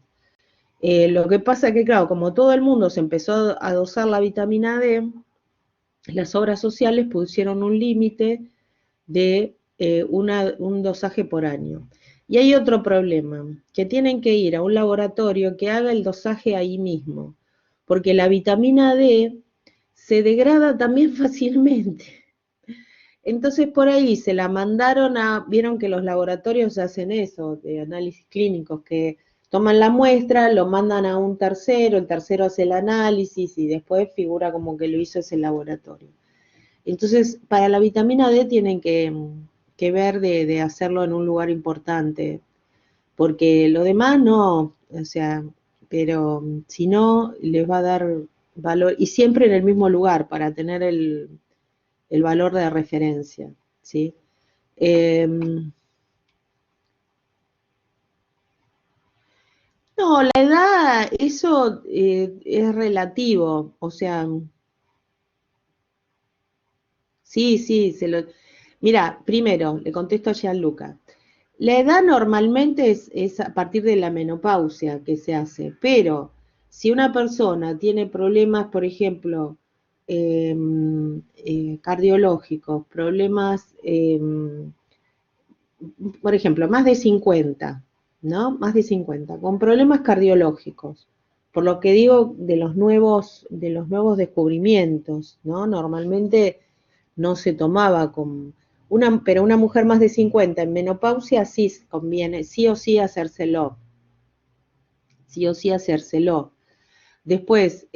Lo que pasa es que, claro, como todo el mundo se empezó a dosar la vitamina D, las obras sociales pusieron un límite de un dosaje por año. Y hay otro problema, que tienen que ir a un laboratorio que haga el dosaje ahí mismo, porque la vitamina D se degrada también fácilmente. Entonces por ahí se la mandaron vieron que los laboratorios hacen eso, de análisis clínicos, que toman la muestra, lo mandan a un tercero, el tercero hace el análisis y después figura como que lo hizo ese laboratorio. Entonces, para la vitamina D tienen que ver de hacerlo en un lugar importante, porque lo demás no, o sea, pero si no, les va a dar valor, y siempre en el mismo lugar, para tener el valor de referencia, ¿sí? No, la edad, eso es relativo, o sea, sí, sí, Mira, primero, le contesto a Gianluca. La edad normalmente es a partir de la menopausia que se hace, pero si una persona tiene problemas, por ejemplo, eh, cardiológicos, problemas, por ejemplo, más de 50, ¿no? Más de 50, con problemas cardiológicos, por lo que digo de los nuevos descubrimientos, ¿no? Normalmente no se tomaba pero una mujer más de 50 en menopausia sí conviene, sí o sí hacérselo, sí o sí hacérselo. Después,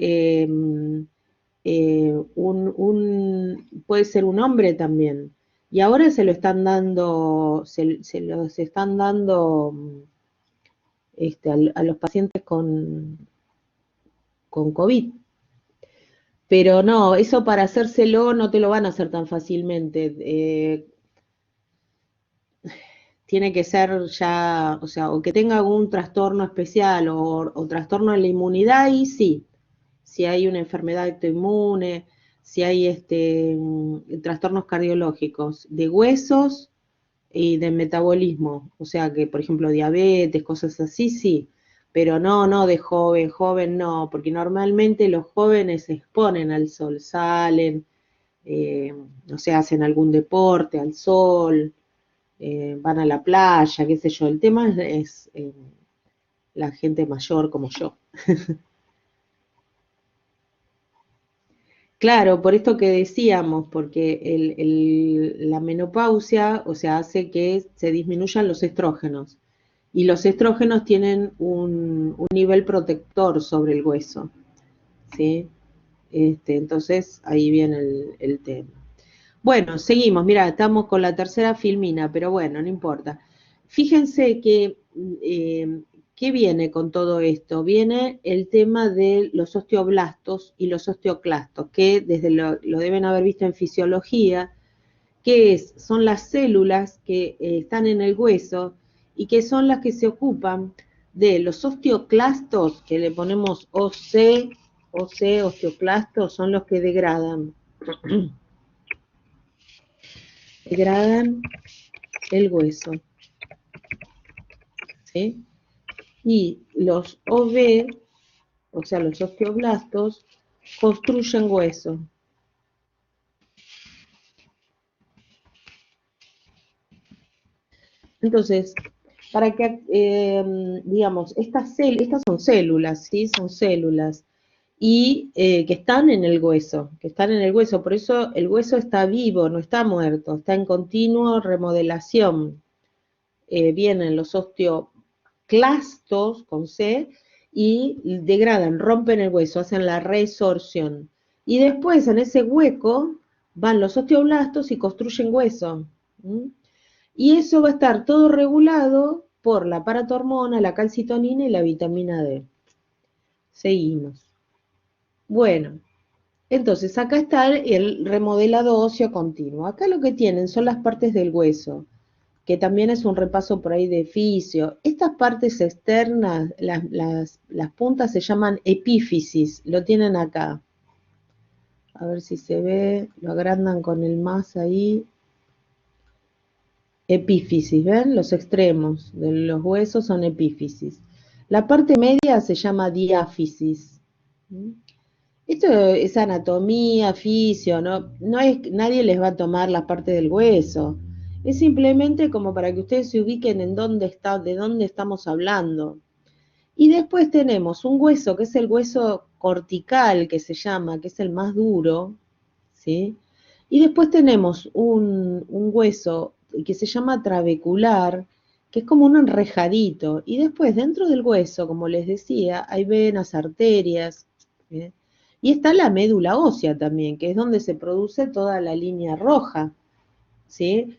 puede ser un hombre también. Y ahora se lo están dando, se los están dando a los pacientes con COVID. Pero no, eso para hacérselo no te lo van a hacer tan fácilmente. Tiene que ser ya, o sea, o que tenga algún trastorno especial o trastorno en la inmunidad, y sí, si hay una enfermedad autoinmune, si hay trastornos cardiológicos, de huesos y de metabolismo, o sea que, por ejemplo, diabetes, cosas así, sí, pero no, no de joven, joven no, porque normalmente los jóvenes se exponen al sol, salen, no sé, hacen algún deporte al sol, van a la playa, qué sé yo. El tema es la gente mayor como yo. Claro, por esto que decíamos, porque la menopausia, o sea, hace que se disminuyan los estrógenos. Y los estrógenos tienen un nivel protector sobre el hueso, ¿sí? Entonces, ahí viene el tema. Bueno, seguimos. Mira, estamos con la tercera filmina, pero bueno, no importa. Fíjense que, ¿qué viene con todo esto? Viene el tema de los osteoblastos y los osteoclastos, que desde lo deben haber visto en fisiología, que son las células que están en el hueso y que son las que se ocupan de los osteoclastos, que le ponemos OC, osteoclastos, son los que degradan el hueso, ¿sí? Y los OB, o sea, los osteoblastos, construyen hueso. Entonces, para que, digamos, estas son células, ¿sí? Son células, y que están en el hueso, que están en el hueso, por eso el hueso está vivo, no está muerto, está en continua remodelación. Vienen los osteoclastos con C y degradan, rompen el hueso, hacen la resorción. Y después en ese hueco van los osteoblastos y construyen hueso. ¿Mm? Y eso va a estar todo regulado por la paratormona, la calcitonina y la vitamina D. Seguimos. Bueno, entonces acá está el remodelado óseo continuo. Acá lo que tienen son las partes del hueso. que también es un repaso por ahí de fisio. Estas partes externas, las puntas se llaman epífisis, lo tienen acá. A ver si se ve, lo agrandan con el más ahí. Epífisis, ¿ven? Los extremos de los huesos son epífisis. La parte media se llama diáfisis. Esto es anatomía, fisio, ¿no? No es, nadie les va a tomar la parte del hueso. Es simplemente como para que ustedes se ubiquen en dónde está, de dónde estamos hablando. Y después tenemos un hueso que es el hueso cortical, que se llama, que es el más duro, ¿sí? Y después tenemos un hueso que se llama trabecular, que es como un enrejadito. Y después dentro del hueso, como les decía, hay venas, arterias, ¿eh? Y está la médula ósea también, que es donde se produce toda la línea roja, ¿sí?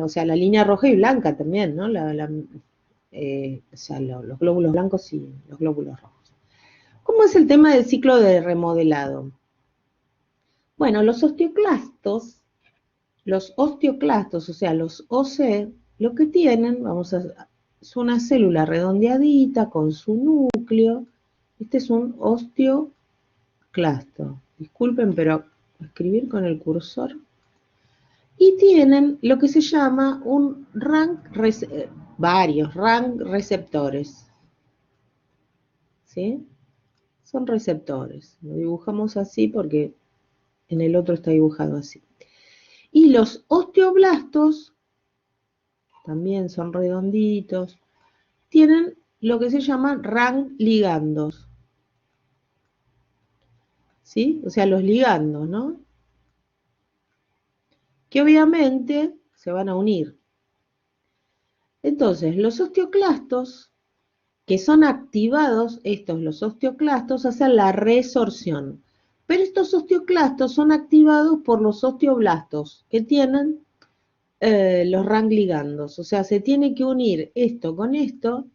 O sea, la línea roja y blanca también, ¿no? O sea, los glóbulos blancos y los glóbulos rojos. ¿Cómo es el tema del ciclo de remodelado? Bueno, los osteoclastos, o sea, los OC, lo que tienen, es una célula redondeadita con su núcleo. Este es un osteoclasto. Disculpen, pero escribir con el cursor. Y tienen lo que se llama varios rank receptores. ¿Sí? Son receptores. Lo dibujamos así porque en el otro está dibujado así. Y los osteoblastos, también son redonditos, tienen lo que se llaman RAN ligandos. ¿Sí? O sea, los ligandos, ¿no? Que obviamente se van a unir. Entonces, los osteoclastos, que son activados, los osteoclastos, hacen la resorción. Pero estos osteoclastos son activados por los osteoblastos, que tienen los RAN ligandos. O sea, se tiene que unir esto con esto.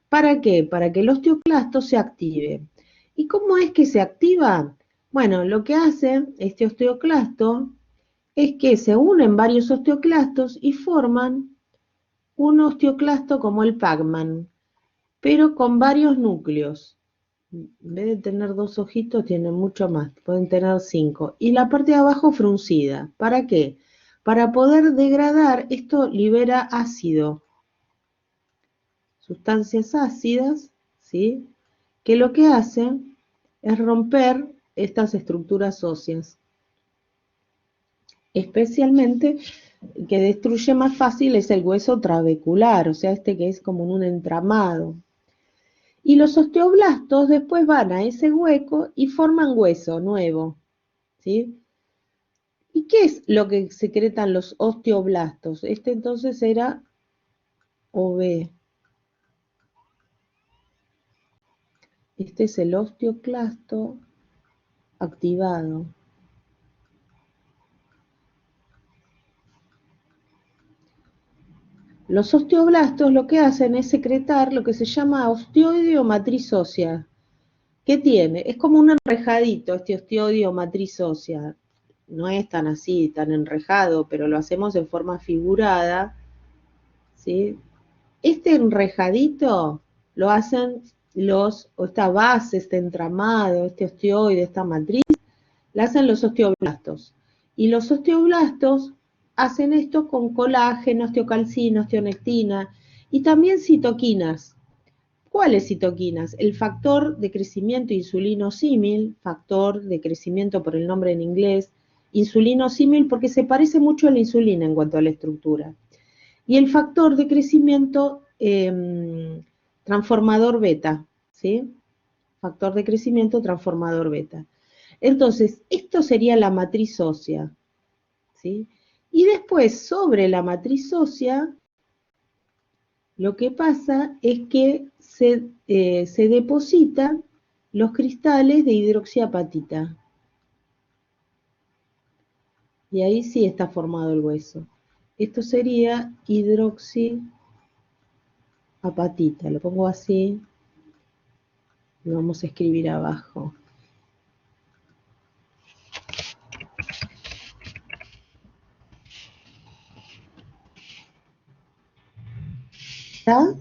¿Para qué? Para que el osteoclasto se active. ¿Y cómo es que se activa? Bueno, lo que hace este osteoclasto es que se unen varios osteoclastos y forman un osteoclasto como el Pac-Man, pero con varios núcleos. En vez de tener 2 ojitos, tienen mucho más, pueden tener 5. Y la parte de abajo fruncida. ¿Para qué? Para poder degradar, esto libera ácido, sustancias ácidas, ¿sí? Que lo que hacen es romper estas estructuras óseas. Especialmente que destruye más fácil es el hueso trabecular, o sea, este que es como un entramado. Y los osteoblastos después van a ese hueco y forman hueso nuevo, ¿sí? ¿Y qué es lo que secretan los osteoblastos? Este entonces era OB. Este es el osteoclasto activado. Los osteoblastos lo que hacen es secretar lo que se llama osteoide o matriz ósea. ¿Qué tiene? Es como un enrejadito este osteoide o matriz ósea. No es tan así, tan enrejado, pero lo hacemos en forma figurada, ¿sí? Este enrejadito lo hacen o esta base, este entramado, este osteoide, esta matriz, la hacen los osteoblastos. Y los osteoblastos hacen esto con colágeno, osteocalcina, osteonectina y también citoquinas. ¿Cuáles citoquinas? El factor de crecimiento insulinosímil, factor de crecimiento por el nombre en inglés, insulinosímil porque se parece mucho a la insulina en cuanto a la estructura. Y el factor de crecimiento transformador beta, ¿sí? Factor de crecimiento transformador beta. Entonces, esto sería la matriz ósea, ¿sí? Y después, sobre la matriz ósea, lo que pasa es que se depositan los cristales de hidroxiapatita. Y ahí sí está formado el hueso. Esto sería hidroxiapatita. Lo pongo así. Lo vamos a escribir abajo. ¿Está?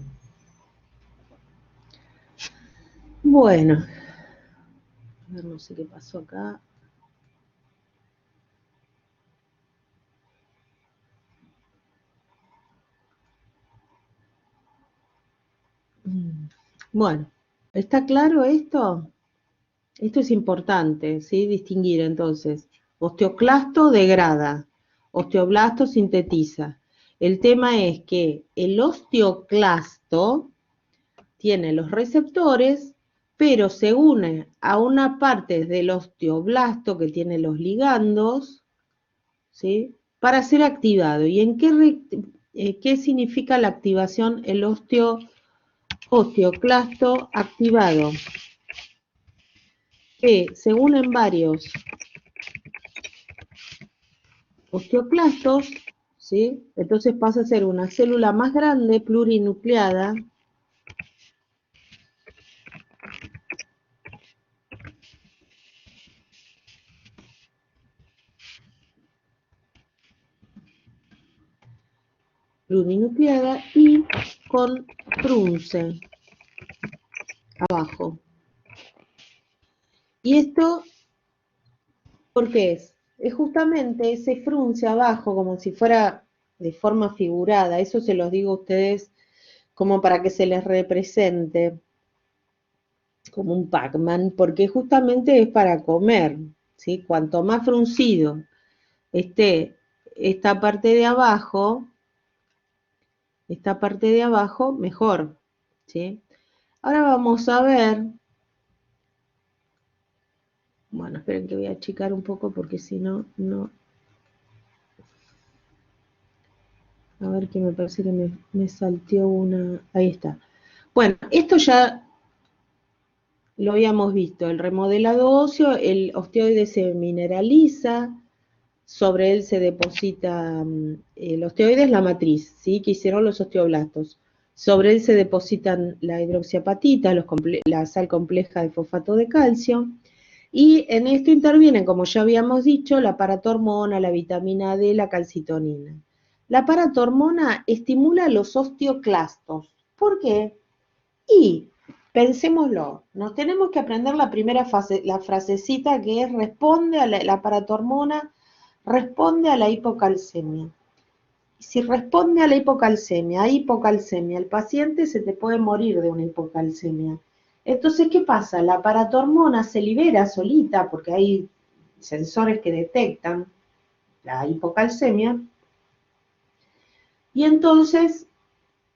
Bueno, a ver, no sé qué pasó acá. Bueno, ¿está claro esto? Esto es importante, ¿sí? Distinguir entonces. Osteoclasto degrada, osteoblasto sintetiza. El tema es que el osteoclasto tiene los receptores, pero se une a una parte del osteoblasto que tiene los ligandos, ¿sí? Para ser activado. ¿Y en qué significa la activación? El osteoclasto activado, que se unen varios osteoclastos, ¿sí? Entonces pasa a ser una célula más grande, plurinucleada, y con frunce abajo. ¿Y esto por qué es? Es justamente ese frunce abajo, como si fuera de forma figurada, eso se los digo a ustedes como para que se les represente como un Pac-Man, porque justamente es para comer, ¿sí? Cuanto más fruncido esté esta parte de abajo, mejor, ¿sí? Ahora vamos a ver, bueno, esperen que voy a achicar un poco porque si no, no, a ver que me parece que me salteó una, ahí está. Bueno, esto ya lo habíamos visto, el remodelado óseo, el osteoide se mineraliza, sobre él se deposita, el osteoide es la matriz, ¿sí? Que hicieron los osteoblastos. Sobre él se depositan la hidroxiapatita, la sal compleja de fosfato de calcio, y en esto intervienen, como ya habíamos dicho, la paratormona, la vitamina D, la calcitonina. La paratormona estimula los osteoclastos. ¿Por qué? Y pensémoslo, nos tenemos que aprender la primera fase, la frasecita que es responde a la paratormona, responde a la hipocalcemia. Si responde a la hipocalcemia, el paciente se te puede morir de una hipocalcemia. Entonces, ¿qué pasa? La paratormona se libera solita porque hay sensores que detectan la hipocalcemia y entonces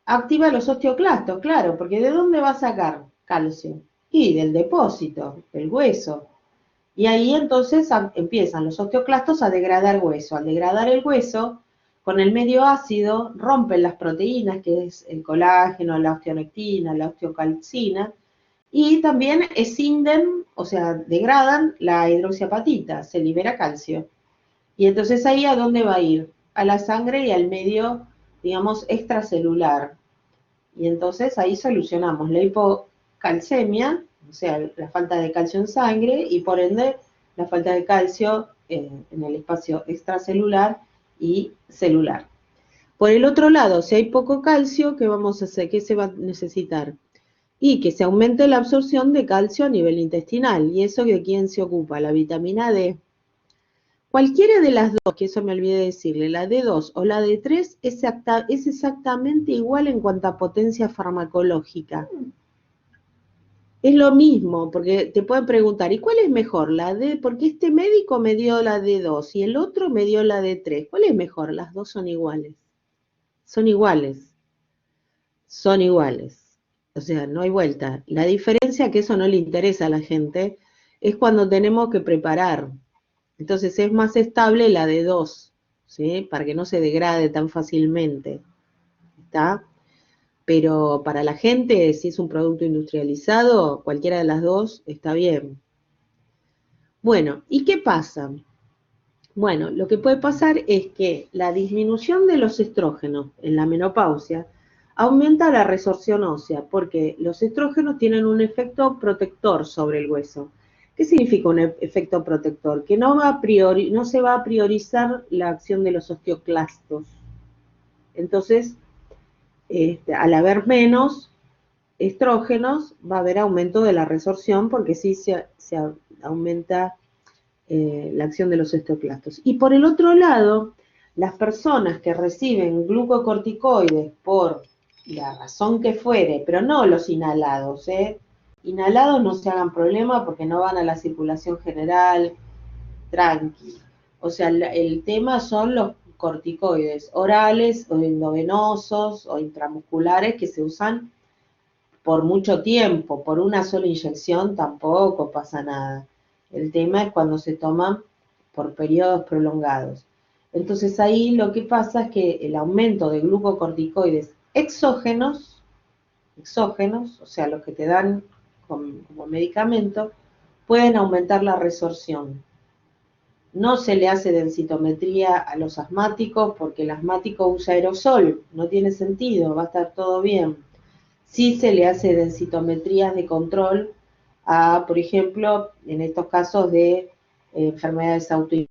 activa los osteoclastos, claro, porque ¿de dónde va a sacar calcio? Y del depósito, del hueso. Y ahí entonces empiezan los osteoclastos a degradar hueso. Al degradar el hueso, con el medio ácido, rompen las proteínas, que es el colágeno, la osteonectina, la osteocalcina, y también escinden, o sea, degradan la hidroxiapatita, se libera calcio. Y entonces ahí ¿a dónde va a ir? A la sangre y al medio, digamos, extracelular. Y entonces ahí solucionamos la hipocalcemia, o sea, la falta de calcio en sangre y por ende la falta de calcio en el espacio extracelular y celular. Por el otro lado, si hay poco calcio, ¿qué vamos a hacer? ¿Qué se va a necesitar? Y que se aumente la absorción de calcio a nivel intestinal. ¿Y eso de quién se ocupa? La vitamina D. Cualquiera de las dos, que eso me olvidé decirle, la D2 o la D3 es exactamente igual en cuanto a potencia farmacológica. Es lo mismo, porque te pueden preguntar, ¿y cuál es mejor? La D, porque este médico me dio la D2 y el otro me dio la D3. ¿Cuál es mejor? Las dos son iguales. Son iguales. Son iguales. O sea, no hay vuelta. La diferencia, que eso no le interesa a la gente, es cuando tenemos que preparar. Entonces es más estable la D2, ¿sí? Para que no se degrade tan fácilmente. ¿Está? Pero para la gente, si es un producto industrializado, cualquiera de las dos está bien. Bueno, ¿y qué pasa? Bueno, lo que puede pasar es que la disminución de los estrógenos en la menopausia aumenta la resorción ósea, porque los estrógenos tienen un efecto protector sobre el hueso. ¿Qué significa un efecto protector? Que no se va a priorizar la acción de los osteoclastos. Entonces, al haber menos estrógenos, va a haber aumento de la resorción porque sí se aumenta la acción de los estoclastos. Y por el otro lado, las personas que reciben glucocorticoides por la razón que fuere, pero no los inhalados, inhalados no se hagan problema porque no van a la circulación general, tranqui. O sea, el tema son los corticoides orales o endovenosos o intramusculares que se usan por mucho tiempo, por una sola inyección tampoco pasa nada. El tema es cuando se toman por periodos prolongados. Entonces ahí lo que pasa es que el aumento de glucocorticoides exógenos, o sea, los que te dan como medicamento, pueden aumentar la resorción. No se le hace densitometría a los asmáticos porque el asmático usa aerosol, no tiene sentido, va a estar todo bien. Sí se le hace densitometrías de control a, por ejemplo, en estos casos de enfermedades autoinmunes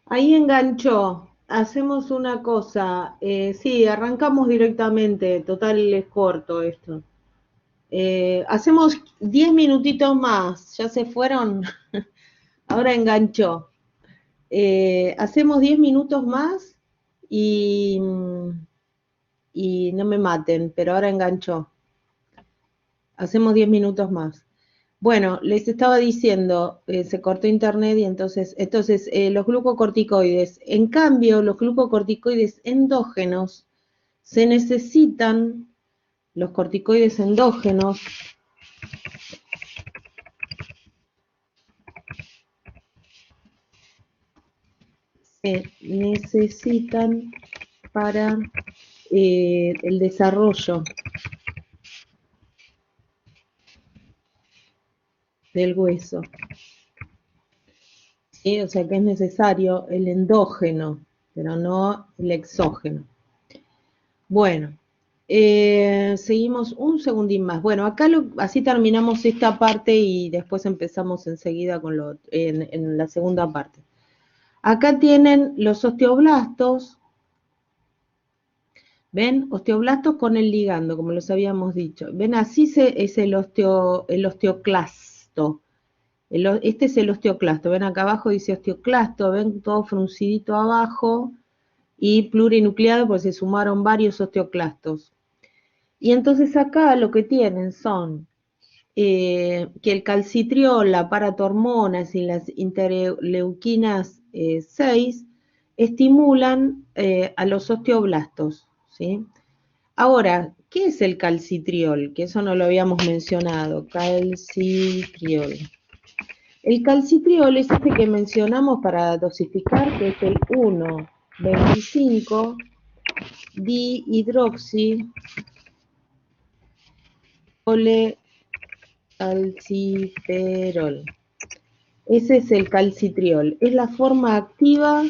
Ahí enganchó. Hacemos una cosa. Sí, arrancamos directamente. Total, es corto esto. Hacemos 10 minutitos más. ¿Ya se fueron? Ahora enganchó. Hacemos 10 minutos más y, y no me maten, pero ahora enganchó. Hacemos 10 minutos más. Bueno, les estaba diciendo, se cortó internet y entonces los glucocorticoides, en cambio, los glucocorticoides endógenos se necesitan, los corticoides endógenos se necesitan para el desarrollo del hueso. ¿Sí? O sea que es necesario el endógeno, pero no el exógeno. Bueno, seguimos un segundín más. Bueno, acá así terminamos esta parte y después empezamos enseguida con en la segunda parte. Acá tienen los osteoblastos, ¿ven? Osteoblastos con el ligando, como los habíamos dicho. ¿Ven? Así es el osteoclasto. Este es el osteoclasto. Ven acá abajo dice osteoclasto, ven todo fruncidito abajo y plurinucleado porque se sumaron varios osteoclastos. Y entonces acá lo que tienen son que el calcitriol, la paratormonas y las interleuquinas 6 estimulan a los osteoblastos, ¿sí? Ahora, ¿qué es el calcitriol? Que eso no lo habíamos mencionado. Calcitriol. El calcitriol es este que mencionamos para dosificar, que es el 1,25 dihidroxi calciferol. Ese es el calcitriol. Es la forma activa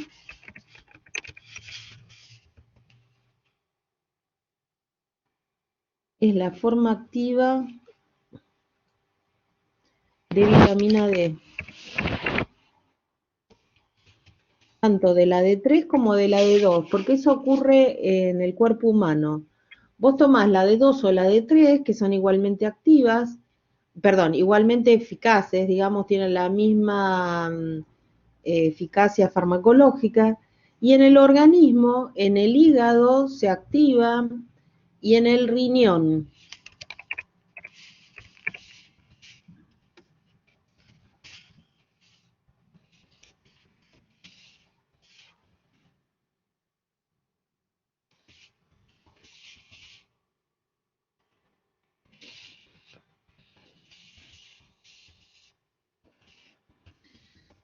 de vitamina D, tanto de la D3 como de la D2, porque eso ocurre en el cuerpo humano. Vos tomás la D2 o la D3, que son igualmente activas, perdón, igualmente eficaces, digamos, tienen la misma eficacia farmacológica, y en el organismo, en el hígado se activa y en el riñón.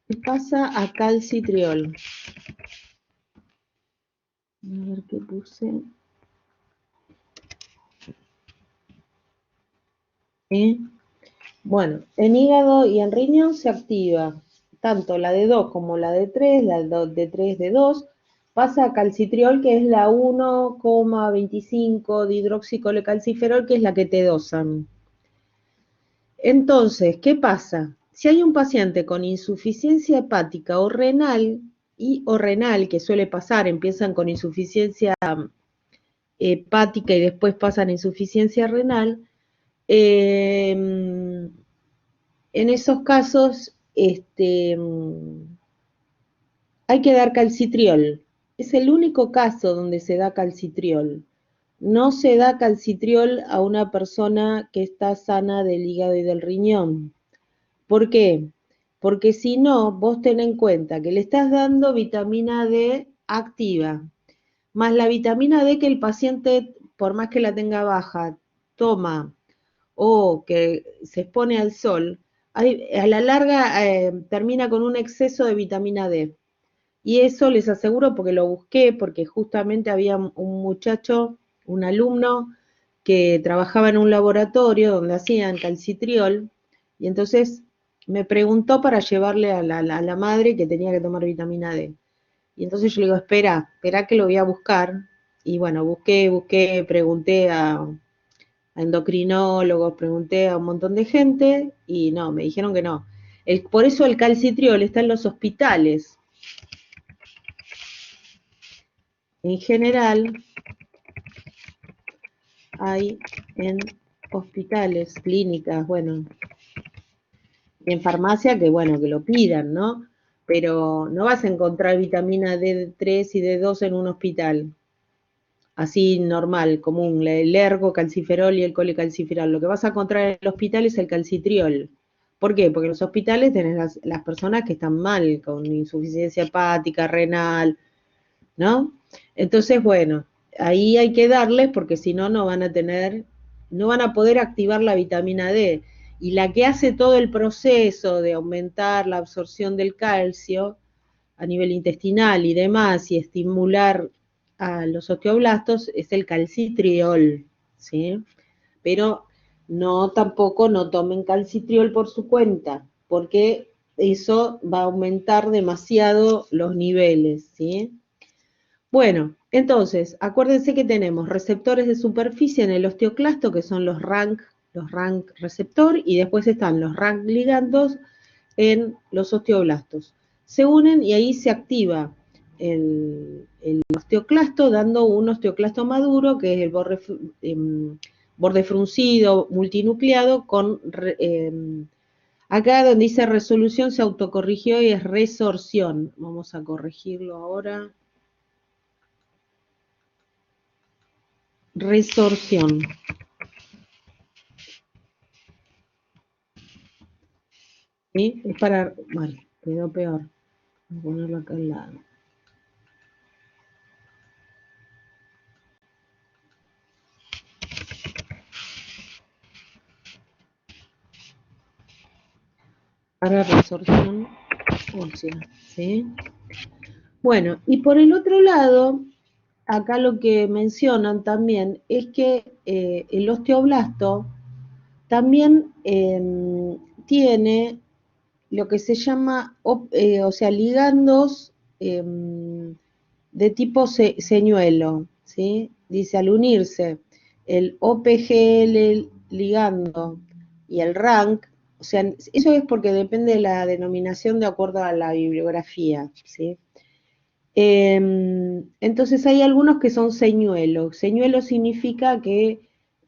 ¿Qué pasa a calcitriol? A ver qué puse. Bueno, en hígado y en riñón se activa tanto la D2 como la D3, la D3, D2, pasa a calcitriol, que es la 1,25 dihidroxicolecalciferol, que es la que te dosan. Entonces, ¿qué pasa? Si hay un paciente con insuficiencia hepática o renal, que suele pasar, empiezan con insuficiencia hepática y después pasan a insuficiencia renal, en esos casos hay que dar calcitriol. Es el único caso donde se da calcitriol. No se da calcitriol a una persona que está sana del hígado y del riñón. ¿Por qué? Porque si no, vos ten en cuenta que le estás dando vitamina D activa, más la vitamina D que el paciente, por más que la tenga baja, toma o que se expone al sol, a la larga termina con un exceso de vitamina D. Y eso les aseguro porque lo busqué, porque justamente había un muchacho, un alumno, que trabajaba en un laboratorio donde hacían calcitriol, y entonces me preguntó para llevarle a la madre que tenía que tomar vitamina D. Y entonces yo le digo, espera que lo voy a buscar. Y bueno, busqué, pregunté a endocrinólogos, pregunté a un montón de gente y no, me dijeron que no. Por eso el calcitriol está en los hospitales. en general hay en hospitales, clínicas, bueno, en farmacia que, bueno, que lo pidan, ¿no? Pero no vas a encontrar vitamina D3 y D2 en un hospital, así normal, común, el ergocalciferol y el colecalciferol. Lo que vas a encontrar en el hospital es el calcitriol. ¿Por qué? Porque en los hospitales tenés las personas que están mal, con insuficiencia hepática, renal, ¿no? Entonces, bueno, ahí hay que darles porque si no, no van a tener, no van a poder activar la vitamina D. Y la que hace todo el proceso de aumentar la absorción del calcio a nivel intestinal y demás, y estimular a los osteoblastos, es el calcitriol, ¿sí? Pero no, tampoco no tomen calcitriol por su cuenta, porque eso va a aumentar demasiado los niveles, ¿sí? Bueno, entonces, acuérdense que tenemos receptores de superficie en el osteoclasto, que son los RANK receptor, y después están los RANK ligandos en los osteoblastos. Se unen y ahí se activa el osteoclasto, dando un osteoclasto maduro, que es el borde fruncido, multinucleado, con acá donde dice resolución se autocorrigió y es resorción. Vamos a corregirlo ahora. Resorción. ¿Sí? Es para. Vale, quedó peor. Voy a ponerlo acá al lado. Para resorción ósea. ¿Sí? Bueno, y por el otro lado, acá lo que mencionan también es que el osteoblasto también tiene lo que se llama, o sea, ligandos de tipo señuelo, ¿sí? Dice, al unirse el OPGL ligando y el RANK, o sea, eso es porque depende de la denominación de acuerdo a la bibliografía, ¿sí? Entonces hay algunos que son señuelos. Señuelo significa que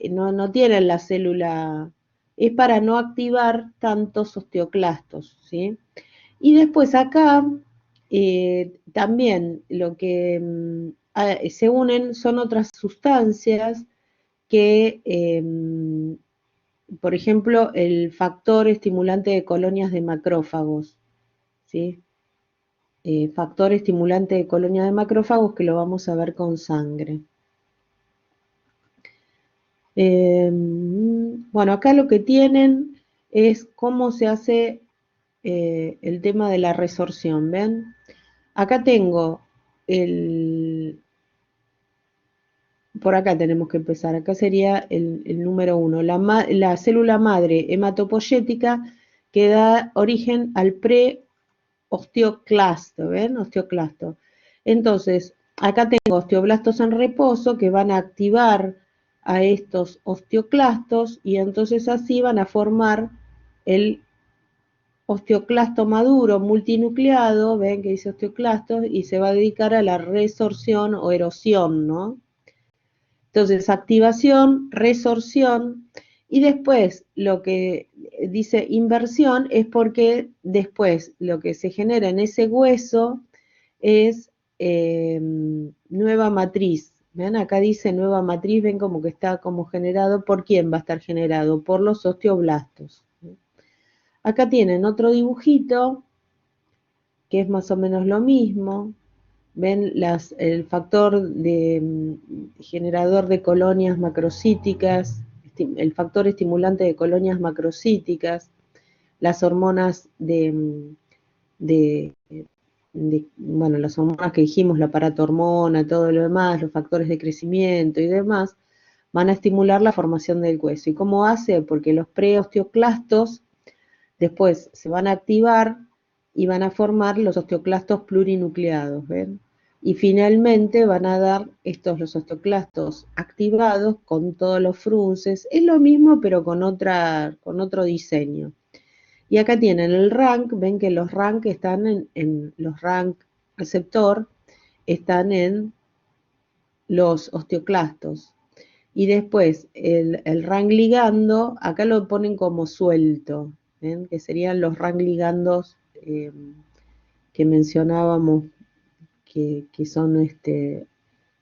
no tienen la célula, es para no activar tantos osteoclastos, ¿sí? Y después acá también lo que se unen son otras sustancias que, por ejemplo, el factor estimulante de colonias de macrófagos, ¿sí? Factor estimulante de colonias de macrófagos que lo vamos a ver con sangre. Bueno, acá lo que tienen es cómo se hace el tema de la resorción, ¿ven? Acá tengo por acá tenemos que empezar, acá sería el número 1, la célula madre hematopoyética que da origen al preosteoclasto, ¿ven? Osteoclasto. Entonces, acá tengo osteoblastos en reposo que van a activar a estos osteoclastos y entonces así van a formar el osteoclasto maduro multinucleado, ven que dice osteoclastos, y se va a dedicar a la resorción o erosión, ¿no? Entonces, activación, resorción, y después lo que dice inversión es porque después lo que se genera en ese hueso es nueva matriz. ¿Ven? Acá dice nueva matriz, ven como que está como generado. ¿Por quién va a estar generado? Por los osteoblastos. Acá tienen otro dibujito, que es más o menos lo mismo. Ven el factor generador de colonias macrocíticas, el factor estimulante de colonias macrocíticas, las hormonas bueno, las hormonas que dijimos, la paratormona, todo lo demás, los factores de crecimiento y demás, van a estimular la formación del hueso. ¿Y cómo hace? Porque los preosteoclastos después se van a activar y van a formar los osteoclastos plurinucleados, ¿ven? Y finalmente van a dar los osteoclastos activados con todos los frunces. Es lo mismo, pero con otro diseño. Y acá tienen el rank, ven que los rank están en los rank receptor, están en los osteoclastos. Y después el RAN ligando, acá lo ponen como suelto, ¿ven? Que serían los RAN ligandos que mencionábamos, que son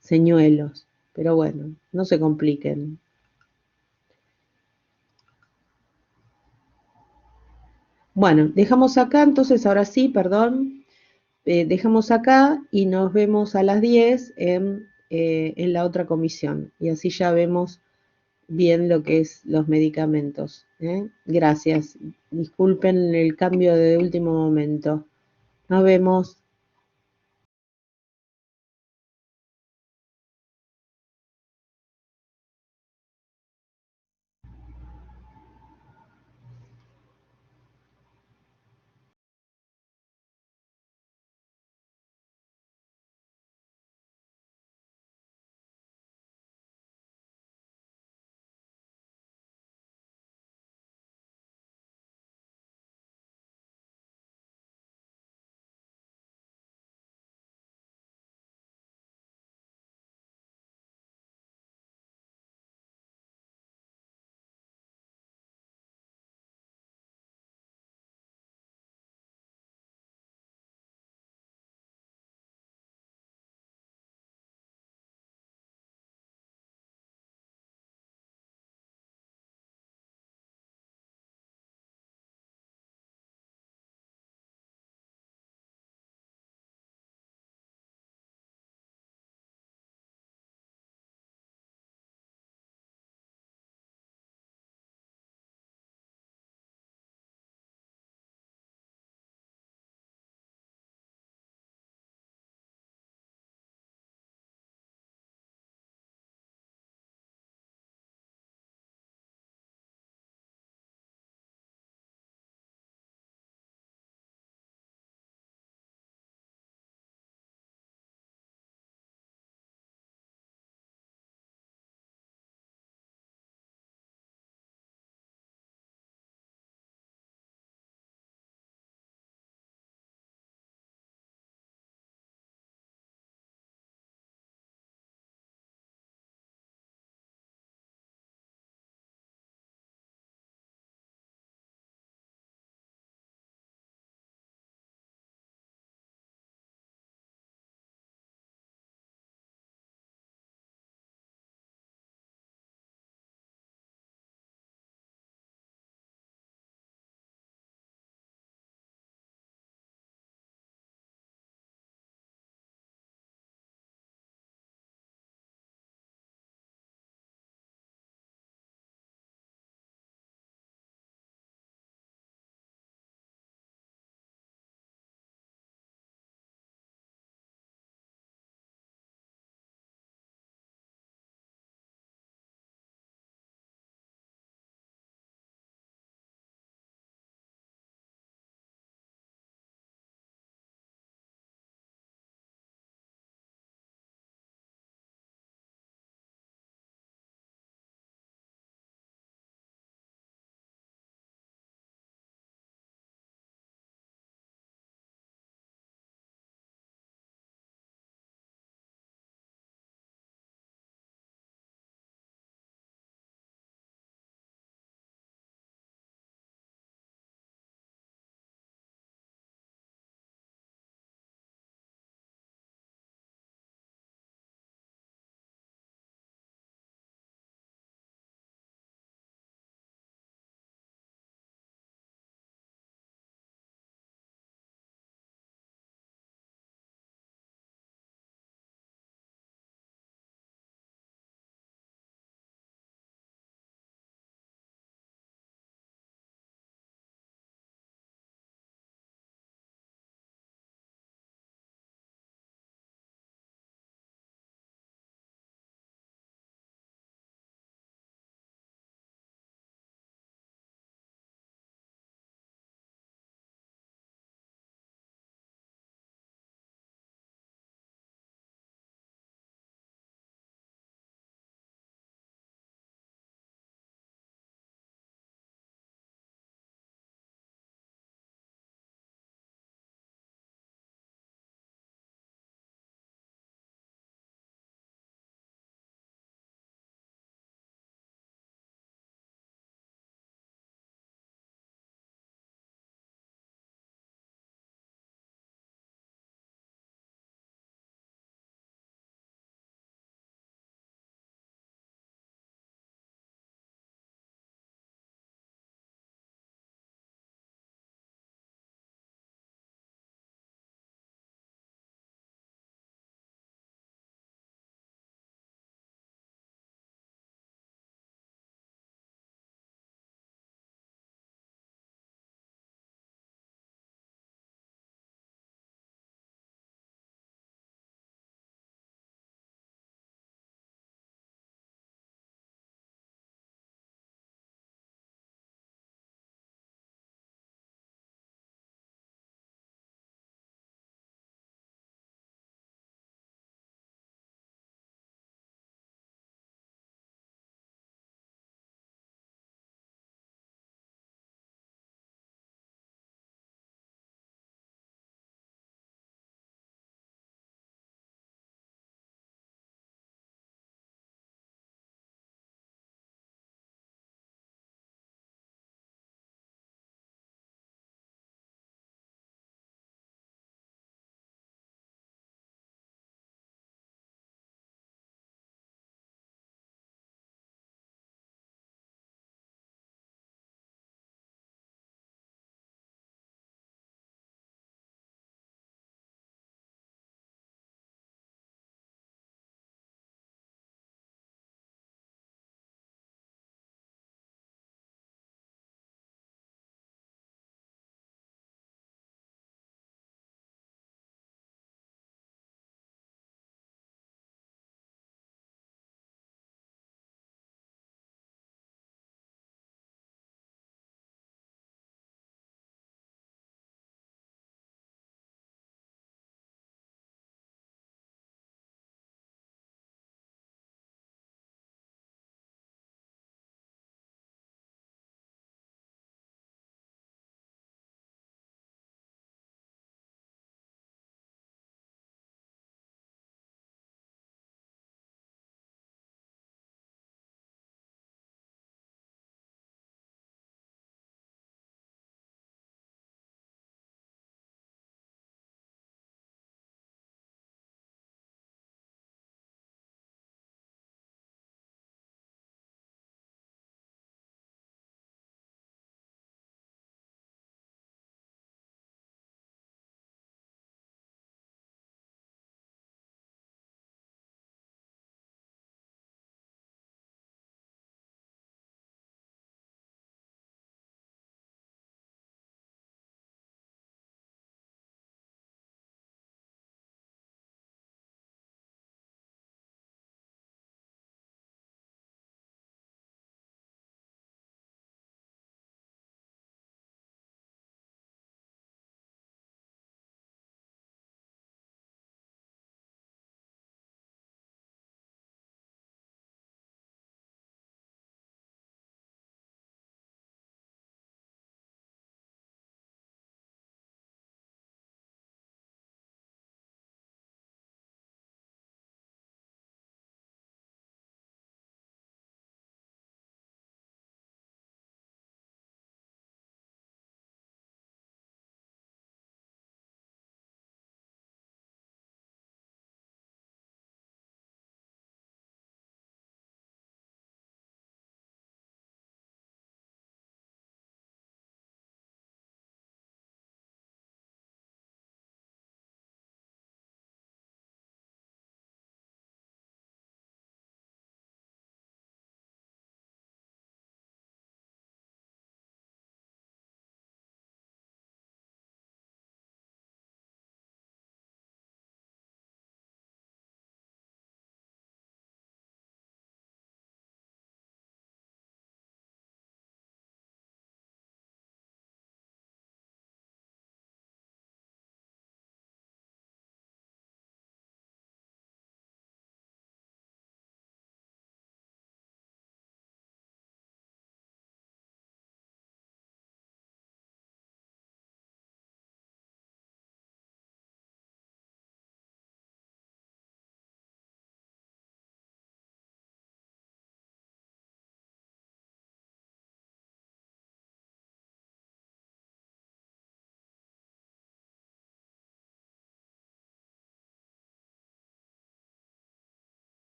señuelos. Pero bueno, no se compliquen. Bueno, dejamos acá, entonces ahora sí, perdón, dejamos acá y nos vemos a las 10 en la otra comisión. Y así ya vemos bien lo que es los medicamentos. ¿Eh? Gracias. Disculpen el cambio de último momento. Nos vemos.